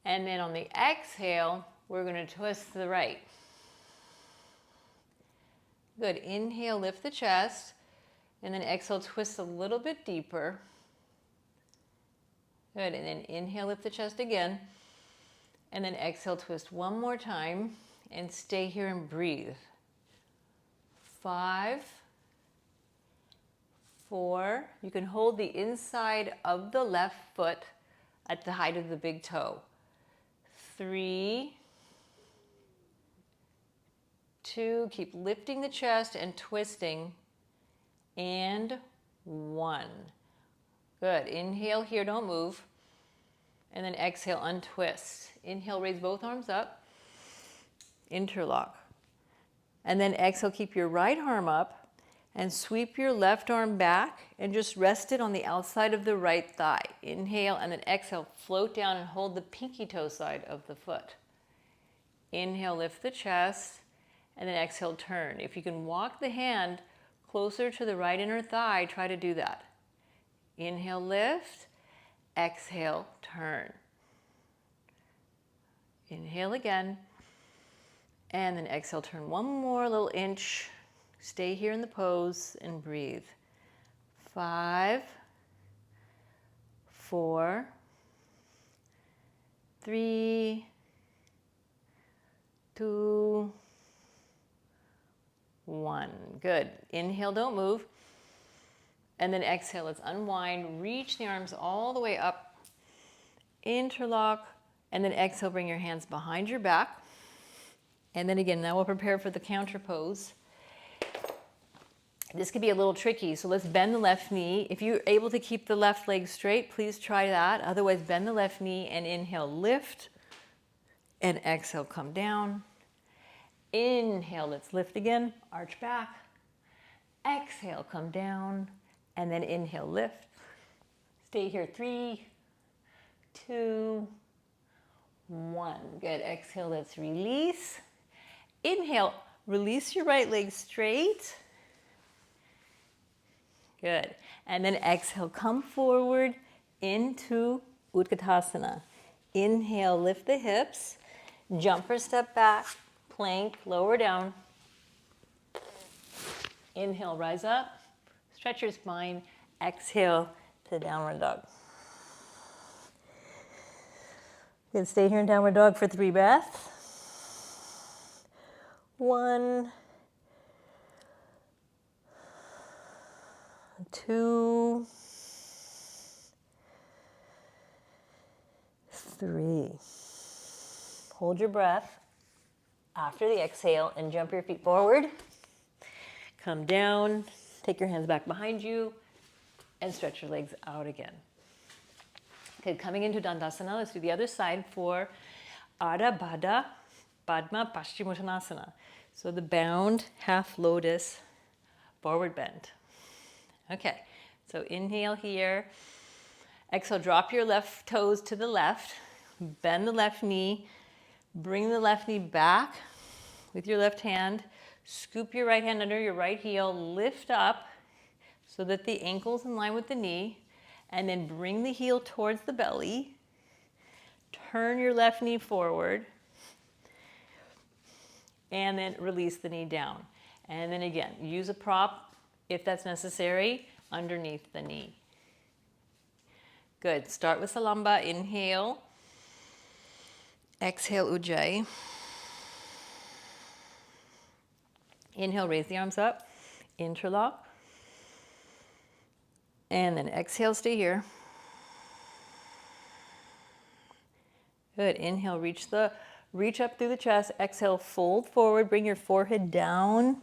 and then on the exhale, we're going to twist to the right. Good. Inhale, lift the chest, and then exhale, twist a little bit deeper. Good. And then inhale, lift the chest again, and then exhale, twist one more time, and stay here and breathe. 5, 4. You can hold the inside of the left foot at the height of the big toe. 3, 2, keep lifting the chest and twisting, and 1. Good. Inhale here, don't move, and then exhale, untwist. Inhale, raise both arms up, interlock, and then exhale, keep your right arm up and sweep your left arm back and just rest it on the outside of the right thigh. Inhale, and then exhale, float down and hold the pinky toe side of the foot. Inhale, lift the chest, and then exhale, turn. If you can walk the hand closer to the right inner thigh, try to do that. Inhale, lift, exhale, turn. Inhale again, and then exhale, turn one more little inch. Stay here in the pose and breathe. 5, 4, 3, 2, 1. Good. Inhale, don't move. And then exhale, let's unwind. Reach the arms all the way up. Interlock. And then exhale, bring your hands behind your back. And then again, now we'll prepare for the counter pose. This could be a little tricky, so let's bend the left knee. If you're able to keep the left leg straight, please try that. Otherwise, bend the left knee and inhale, lift. And exhale, come down. Inhale, let's lift again, arch back. Exhale, come down. And then inhale, lift. Stay here, 3, 2, 1. Good. Exhale, let's release. Inhale, release your right leg straight. Good. And then exhale, come forward into Utkatasana. Inhale, lift the hips. Jump or step back. Plank, lower down. Inhale, rise up. Stretch your spine. Exhale to downward dog. Good. Stay here in downward dog for 3 breaths. 1, 2, 3. Hold your breath after the exhale and jump your feet forward. Come down, take your hands back behind you, and stretch your legs out again. Good, coming into Dandasana, let's do the other side for Ardha, Baddha, Padma, pasciomttanasana. So the bound half lotus forward bend. Okay, so inhale here. Exhale, drop your left toes to the left. Bend the left knee. Bring the left knee back with your left hand. Scoop your right hand under your right heel. Lift up so that the ankle's in line with the knee. And then bring the heel towards the belly. Turn your left knee forward. and then release the knee down. And then again, use a prop if that's necessary underneath the knee. Good. Start with Salamba. Inhale. Exhale, Ujjayi. Inhale, raise the arms up. Interlock. And then exhale, stay here. Good. Inhale, reach up through the chest. Exhale, fold forward. Bring your forehead down.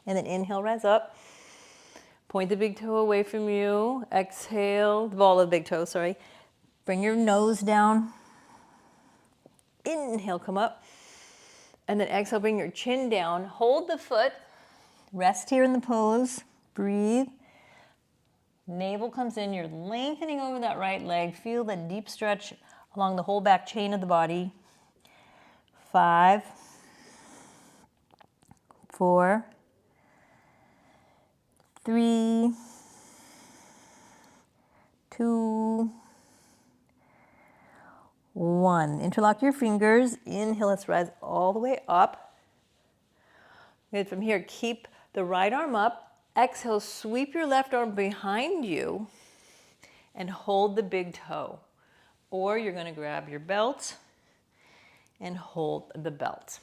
And then inhale, rise up. Point the big toe away from you. Exhale, the ball of the big toe, sorry. Bring your nose down. Inhale, come up. And then exhale, bring your chin down. Hold the foot. Rest here in the pose. Breathe. Navel comes in. You're lengthening over that right leg. Feel that deep stretch along the whole back chain of the body. 5, 4, 3, 2, 1. Interlock your fingers. Inhale, let's rise all the way up. Good. From here, keep the right arm up. Exhale, sweep your left arm behind you and hold the big toe. Or you're going to grab your belt and hold the belt.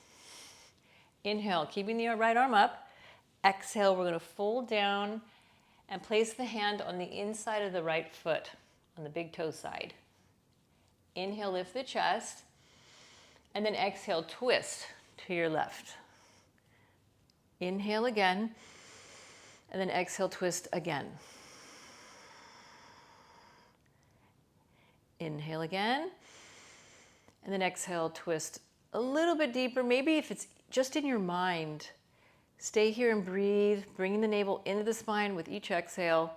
Inhale, keeping the right arm up. Exhale, we're going to fold down and place the hand on the inside of the right foot, on the big toe side. Inhale, lift the chest. And then exhale, twist to your left. Inhale again. And then exhale, twist again. Inhale again. And then exhale, twist a little bit deeper. Maybe if it's just in your mind, stay here and breathe, bringing the navel into the spine with each exhale.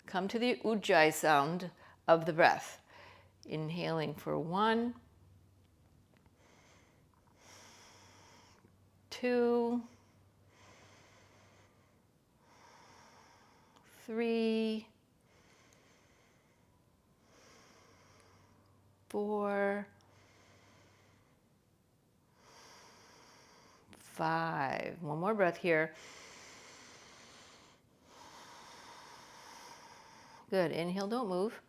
Come to the Ujjayi sound of the breath. Inhaling for 1, 2, 3, 4, 5. One more breath here. Good. Inhale, don't move.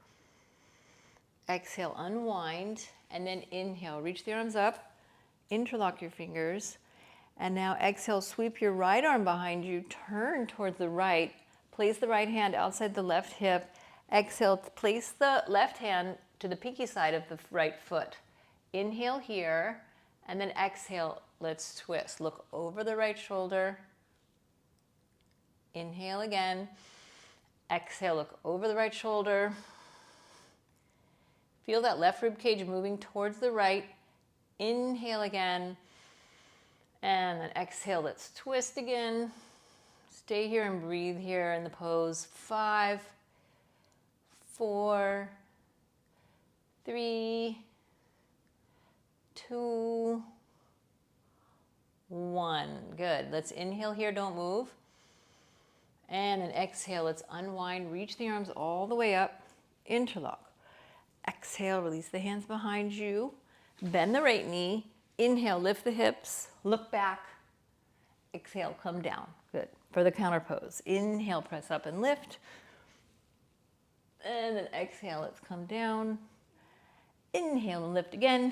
Exhale, unwind, and then inhale. Reach the arms up, interlock your fingers, and now exhale, sweep your right arm behind you, turn towards the right, place the right hand outside the left hip. Exhale, place the left hand to the pinky side of the right foot. Inhale here, and then exhale, let's twist. Look over the right shoulder. Inhale again. Exhale, look over the right shoulder. Feel that left rib cage moving towards the right. Inhale again. And then exhale, let's twist again. Stay here and breathe here in the pose. 5, 4, 3, 2, 1. Good. Let's inhale here, don't move. And then exhale, let's unwind. Reach the arms all the way up. Interlock. Exhale, release the hands behind you. Bend the right knee. Inhale, lift the hips. Look back. Exhale, come down. Good. For the counter pose. Inhale, press up and lift. And then exhale, let's come down. Inhale and lift again.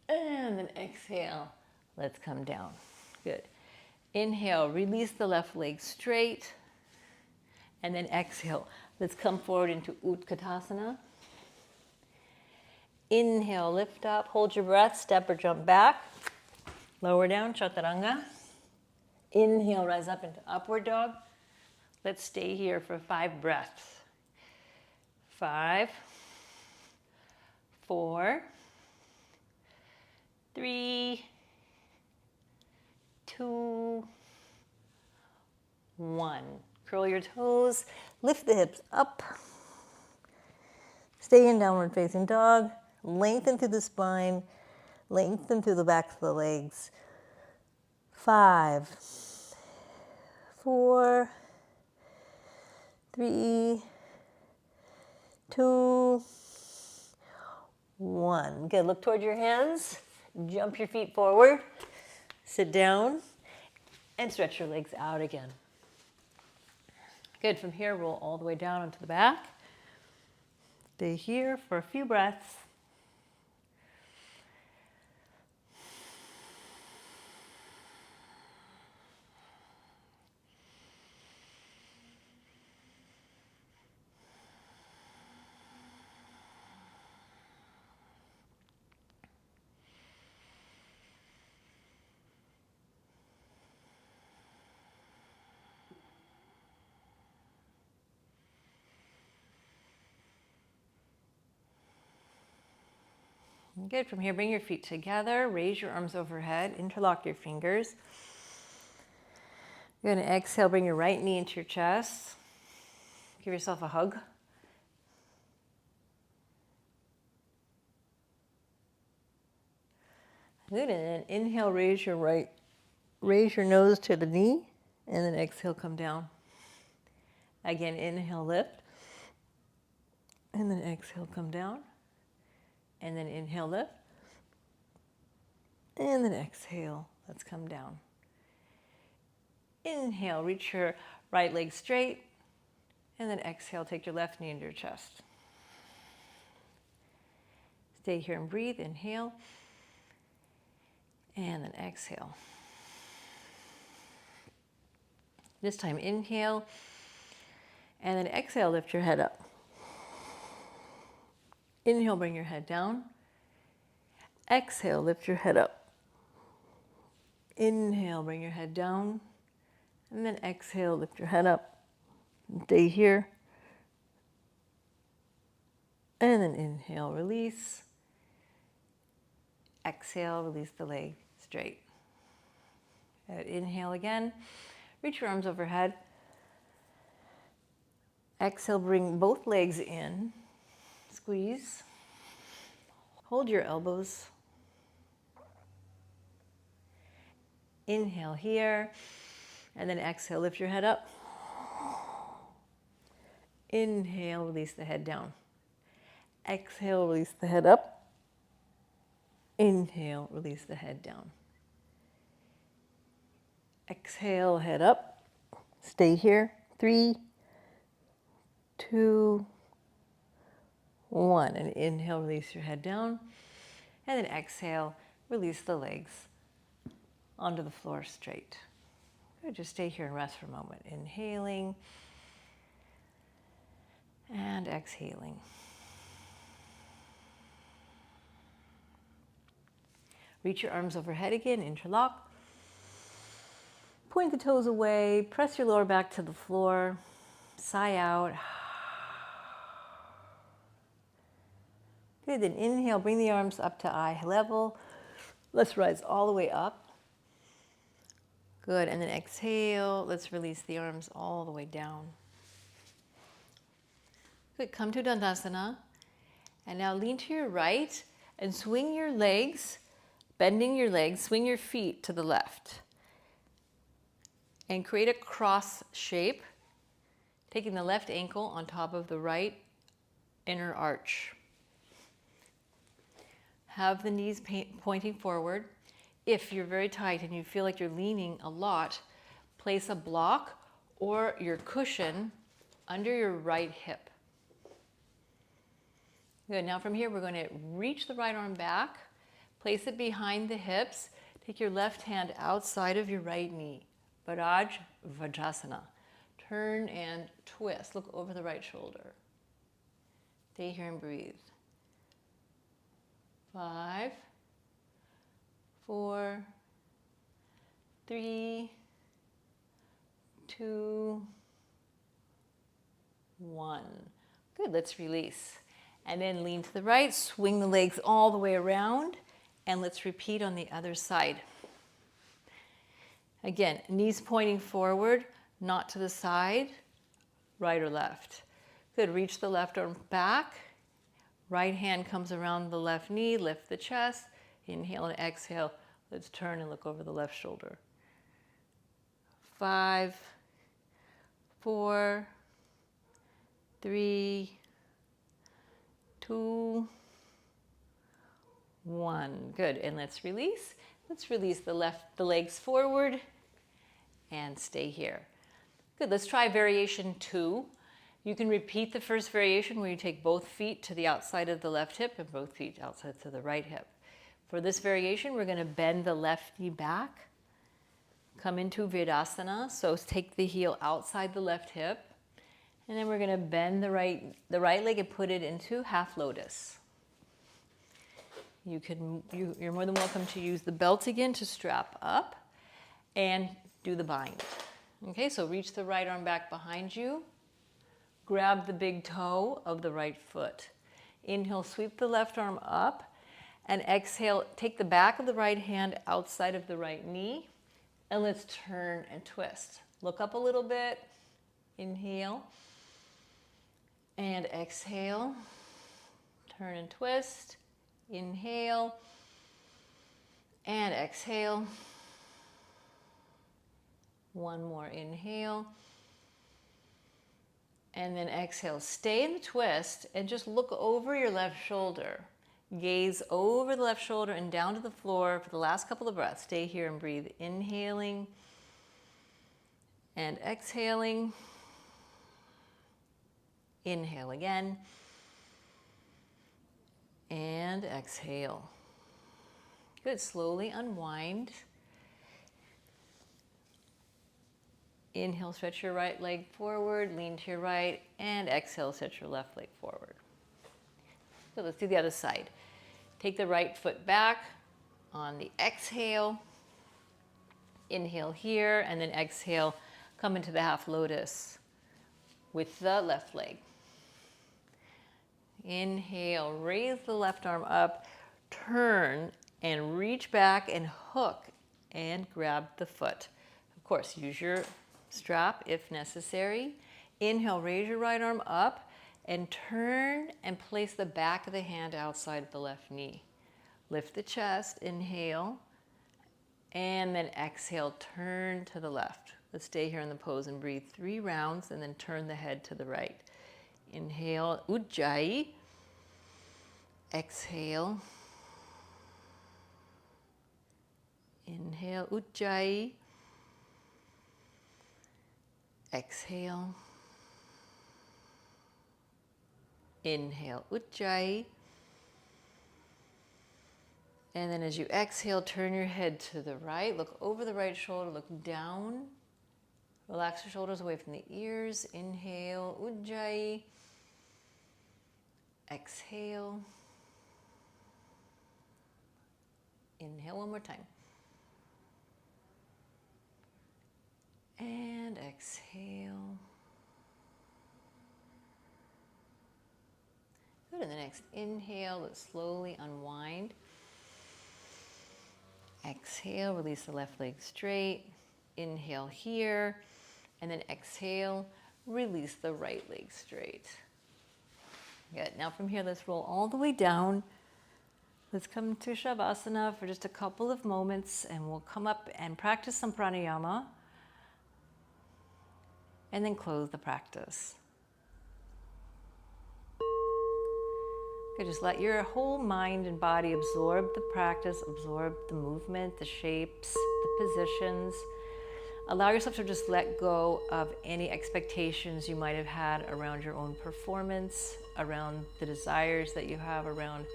And then exhale, let's come down. Good. Inhale, release the left leg straight. And then exhale, let's come forward into Utkatasana. Inhale, lift up, hold your breath, step or jump back. Lower down, Chaturanga. Inhale, rise up into upward dog. Let's stay here for 5 breaths. 5, 4, 3, 2, 1. Curl your toes, lift the hips up. Stay in downward facing dog. Lengthen through the spine, lengthen through the backs of the legs. 5, 4, 3, 2, 1. Good, look toward your hands. Jump your feet forward. Sit down and stretch your legs out again. Good, from here, roll all the way down onto the back. Stay here for a few breaths. Good, from here, bring your feet together, raise your arms overhead, interlock your fingers. You're going to exhale, bring your right knee into your chest. Give yourself a hug. Good, and then inhale, raise your nose to the knee, and then exhale, come down. Again, inhale, lift, and then exhale, come down. And then inhale, lift. And then exhale, let's come down. Inhale, reach your right leg straight. And then exhale, take your left knee into your chest. Stay here and breathe. Inhale. And then exhale. This time, inhale. And then exhale, lift your head up. Inhale, bring your head down. Exhale, lift your head up. Inhale, bring your head down. And then exhale, lift your head up. Stay here. And then inhale, release. Exhale, release the leg straight. Good. Inhale again. Reach your arms overhead. Exhale, bring both legs in. Squeeze. Hold your elbows. Inhale here. And then exhale, lift your head up. Inhale, release the head down. Exhale, release the head up. Inhale, release the head down. Exhale, head up. Stay here. 3, 2, 1. And inhale, release your head down. And then exhale, release the legs onto the floor straight. Good. Just stay here and rest for a moment. Inhaling and exhaling. Reach your arms overhead again, interlock. Point the toes away, press your lower back to the floor, sigh out. Good, then inhale, bring the arms up to eye level. Let's rise all the way up. Good, and then exhale, let's release the arms all the way down. Good, come to dandasana. And now lean to your right and swing your legs, bending your legs, swing your feet to the left. And create a cross shape, taking the left ankle on top of the right inner arch. Have the knees pointing forward. If you're very tight and you feel like you're leaning a lot, place a block or your cushion under your right hip. Good, now from here we're going to reach the right arm back, place it behind the hips, take your left hand outside of your right knee. Bhradvajasana. Turn and twist. Look over the right shoulder. Stay here and breathe. 5, 4, 3, 2, 1. Good, let's release. And then lean to the right, swing the legs all the way around, and let's repeat on the other side. Again, knees pointing forward, not to the side, right or left. Good, reach the left arm back. Right hand comes around the left knee, lift the chest. Inhale and exhale. Let's turn and look over the left shoulder. 5, 4, 3, 2, 1. Good. And let's release. Let's release the legs forward and stay here. Good. Let's try variation 2. You can repeat the first variation where you take both feet to the outside of the left hip and both feet outside to the right hip. For this variation, we're going to bend the left knee back, come into Virasana. So take the heel outside the left hip, and then we're going to bend the right leg and put it into half lotus. You're more than welcome to use the belt again to strap up and do the bind. Okay, so reach the right arm back behind you. Grab the big toe of the right foot. Inhale, sweep the left arm up, and exhale, take the back of the right hand outside of the right knee, and let's turn and twist. Look up a little bit. Inhale, and exhale. Turn and twist. Inhale, and exhale. One more inhale. And then exhale. Stay in the twist and just look over your left shoulder. Gaze over the left shoulder and down to the floor for the last couple of breaths. Stay here and breathe. Inhaling and exhaling. Inhale again. And exhale. Good. Slowly unwind. Inhale, stretch your right leg forward, lean to your right, and exhale, stretch your left leg forward. So let's do the other side. Take the right foot back on the exhale. Inhale here, and then exhale, come into the half lotus with the left leg. Inhale, raise the left arm up, turn, and reach back and hook and grab the foot. Of course, use your strap if necessary. Inhale, raise your right arm up and turn and place the back of the hand outside of the left knee. Lift the chest, inhale, and then exhale, turn to the left. Let's stay here in the pose and breathe 3 rounds and then turn the head to the right. Inhale, Ujjayi. Exhale. Inhale, Ujjayi. Exhale. Inhale, Ujjayi. And then as you exhale, turn your head to the right. Look over the right shoulder, look down. Relax your shoulders away from the ears. Inhale, Ujjayi. Exhale. Inhale one more time. And exhale. Good. And the next inhale, let's slowly unwind. Exhale, release the left leg straight. Inhale here. And then exhale, release the right leg straight. Good. Now from here, let's roll all the way down. Let's come to Śavasana for just a couple of moments, and we'll come up and practice some pranayama. And then close the practice. Okay, just let your whole mind and body absorb the practice, absorb the movement, the shapes, the positions. Allow yourself to just let go of any expectations you might have had around your own performance, around the desires that you have around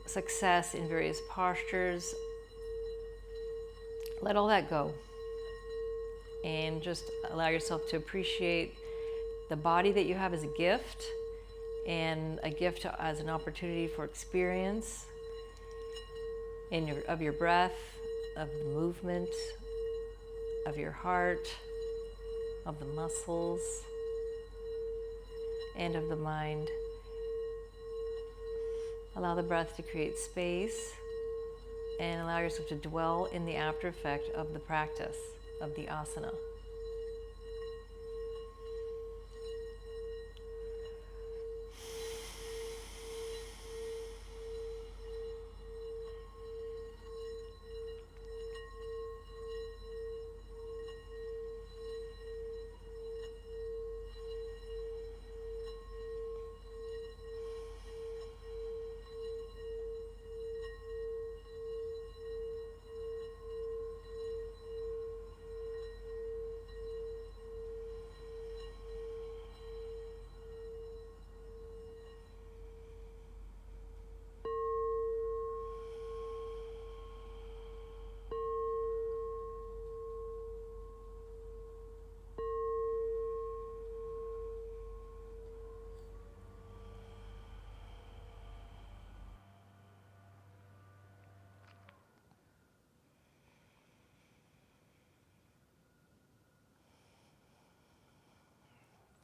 success in various postures. Let all that go. And just allow yourself to appreciate the body that you have as a gift, and a gift as an opportunity for experience of your breath, of the movement, of your heart, of the muscles, and of the mind. Allow the breath to create space, and allow yourself to dwell in the after effect of the practice of the asana.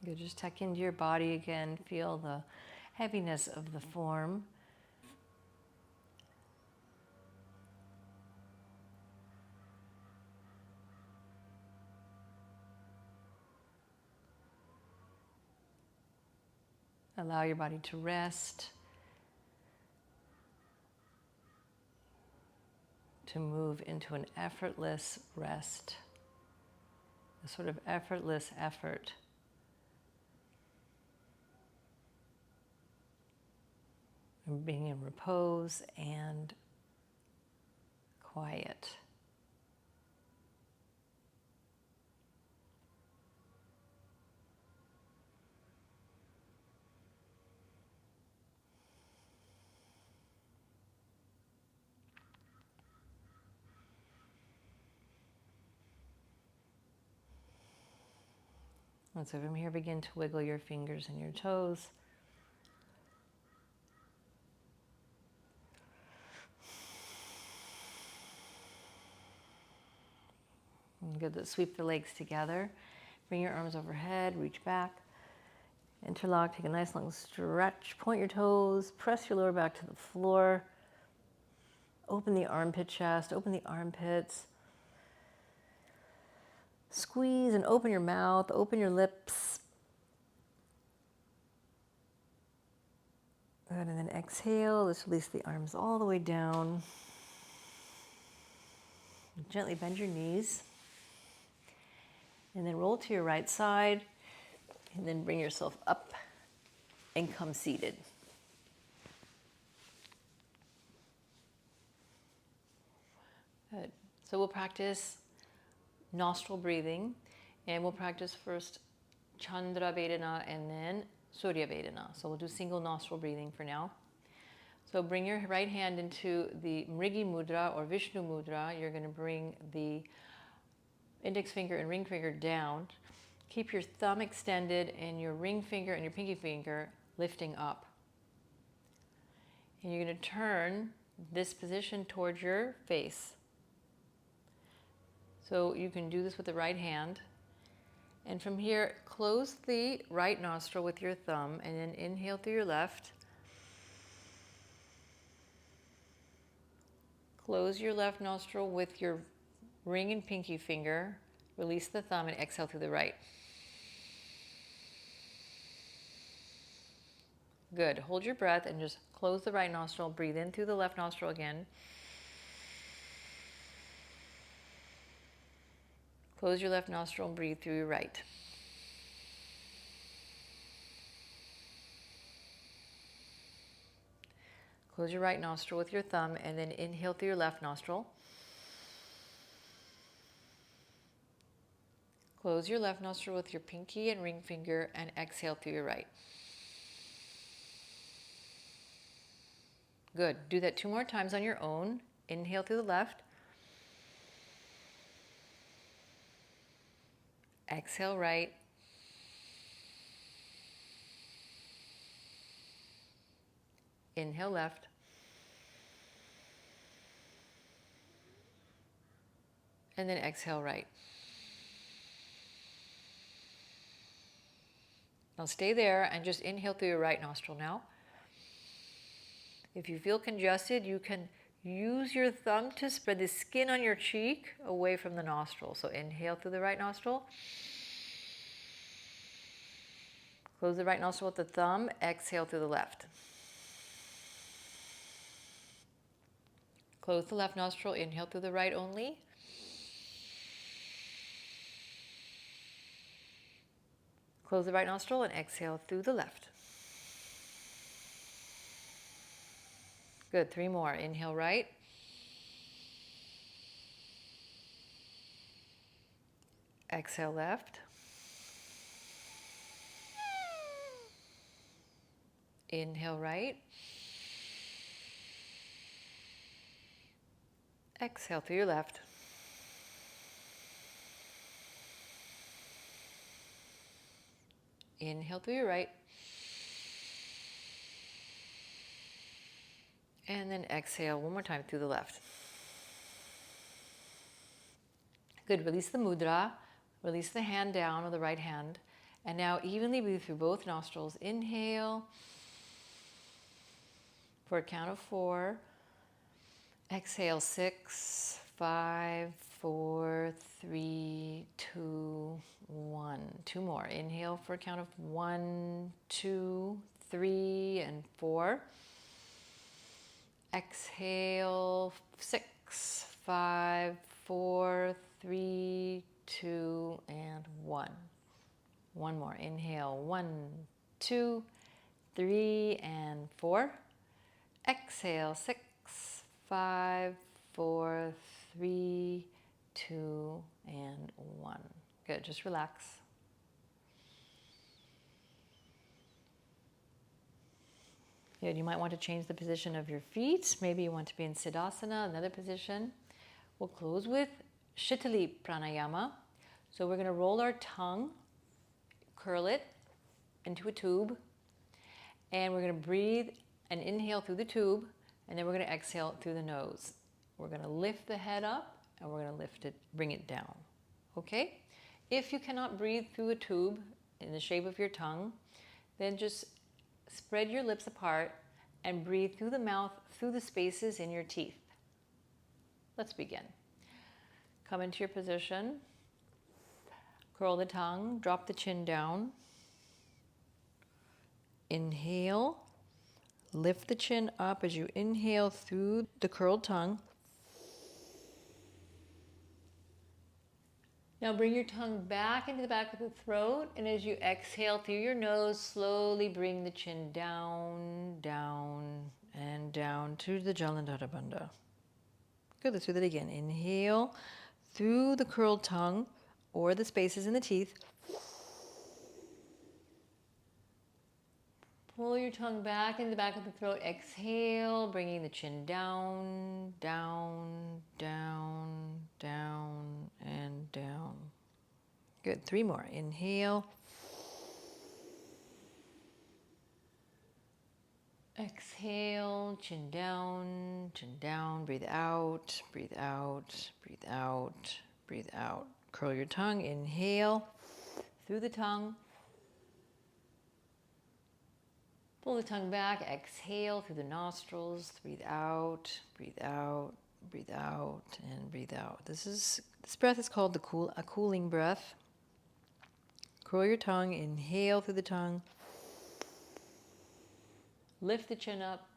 Good, just tuck into your body again. Feel the heaviness of the form. Allow your body to rest, to move into an effortless rest, a sort of effortless effort. And being in repose and quiet. And so from here, begin to wiggle your fingers and your toes. And good, let's sweep the legs together. Bring your arms overhead, reach back. Interlock, take a nice long stretch. Point your toes, press your lower back to the floor. Open the armpit chest, open the armpits. Squeeze and open your mouth, open your lips. Good, and then exhale. Let's release the arms all the way down. Gently bend your knees. And then roll to your right side. And then bring yourself up and come seated. Good. So we'll practice nostril breathing, and we'll practice first Chandra Bedhana and then Surya Bedhana. So we'll do single nostril breathing for now. So bring your right hand into the Mrigi Mudra or Vishnu Mudra. You're going to bring the index finger and ring finger down. Keep your thumb extended and your ring finger and your pinky finger lifting up. And you're going to turn this position towards your face. So you can do this with the right hand. And from here, close the right nostril with your thumb and then inhale through your left. Close your left nostril with your ring and pinky finger. Release the thumb and exhale through the right. Good. Hold your breath and just close the right nostril. Breathe in through the left nostril again. Close your left nostril and breathe through your right. Close your right nostril with your thumb and then inhale through your left nostril. Close your left nostril with your pinky and ring finger and exhale through your right. Good. Do that 2 more times on your own. Inhale through the left. Exhale right. Inhale left. And then exhale right. Now stay there and just inhale through your right nostril now. If you feel congested, you can use your thumb to spread the skin on your cheek away from the nostril. So inhale through the right nostril. Close the right nostril with the thumb. Exhale through the left. Close the left nostril. Inhale through the right only. Close the right nostril and exhale through the left. Good. 3 more. Inhale right. Exhale left. Inhale right. Exhale through your left. Inhale through your right. And then exhale 1 more time through the left. Good. Release the mudra. Release the hand down of the right hand. And now evenly breathe through both nostrils. Inhale for a count of 4. Exhale, 6, 5, 4, 3, 2, 1. 2 more. Inhale for a count of 1, 2, 3, and 4. Exhale, 6, 5, 4, 3, 2, and 1. One more. Inhale, 1, 2, 3, and 4. Exhale, 6, 5, 4, 3, 2, and 1. Good, just relax. Good, you might want to change the position of your feet. Maybe you want to be in Siddhasana, another position. We'll close with Śitali Pranayama. So we're going to roll our tongue, curl it into a tube, and we're going to breathe and inhale through the tube, and then we're going to exhale through the nose. We're going to lift the head up, and we're going to lift it, bring it down. Okay? If you cannot breathe through a tube in the shape of your tongue, then just spread your lips apart and breathe through the mouth, through the spaces in your teeth. Let's begin. Come into your position. Curl the tongue, drop the chin down. Inhale. Lift the chin up as you inhale through the curled tongue. Now bring your tongue back into the back of the throat, and as you exhale through your nose, slowly bring the chin down, down, and down to the Jalandhara Bandha. Good, let's do that again. Inhale through the curled tongue or the spaces in the teeth. Pull your tongue back into the back of the throat. Exhale, bringing the chin down, down, down, down, and down. Good. 3 more. Inhale. Exhale, chin down, breathe out, breathe out, breathe out, breathe out. Curl your tongue, inhale through the tongue. Pull the tongue back, exhale through the nostrils, breathe out, breathe out, breathe out, and breathe out. This breath is called a cooling breath. Curl your tongue, inhale through the tongue. Lift the chin up.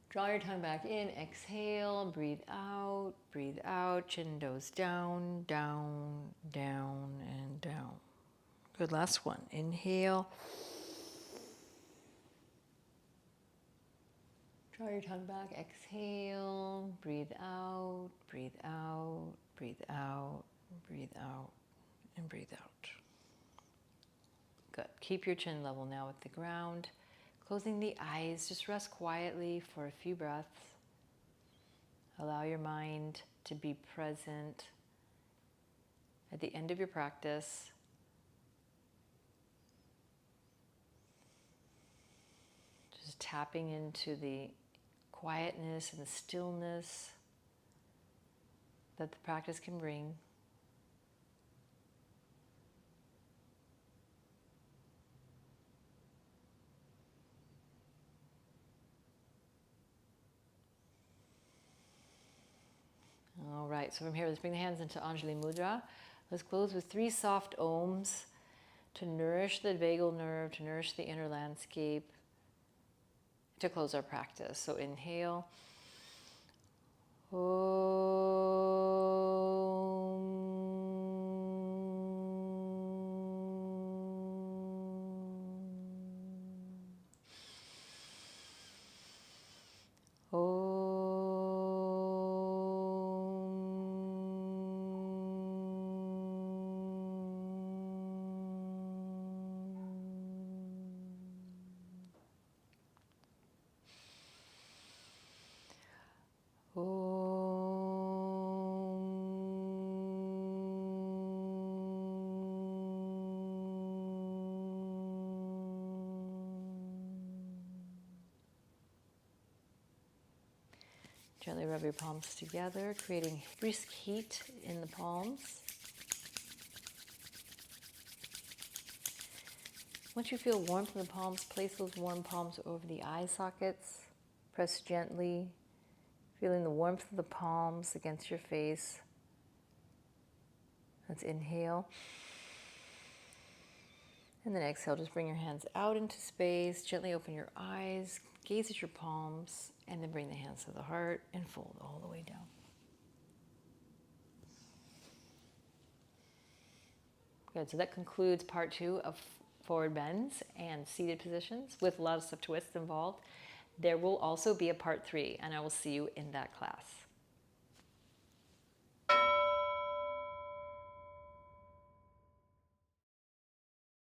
Draw your tongue back in, exhale, breathe out, chin goes down, down, down, and down. Good, last one. Inhale. Draw your tongue back, exhale, breathe out, breathe out, breathe out, breathe out, and breathe out. Good. Keep your chin level now with the ground. Closing the eyes, just rest quietly for a few breaths. Allow your mind to be present at the end of your practice. Just tapping into the quietness and the stillness that the practice can bring. All right, so from here, let's bring the hands into Anjali Mudra. Let's close with 3 soft Oms to nourish the vagal nerve, to nourish the inner landscape, to close our practice. So inhale. Gently rub your palms together, creating brisk heat in the palms. Once you feel warmth in the palms, place those warm palms over the eye sockets. Press gently, feeling the warmth of the palms against your face. Let's inhale. And then exhale, just bring your hands out into space, gently open your eyes, gaze at your palms, and then bring the hands to the heart and fold all the way down. Good, so that concludes part 2 of forward bends and seated positions with lots of twists involved. There will also be a part 3, and I will see you in that class.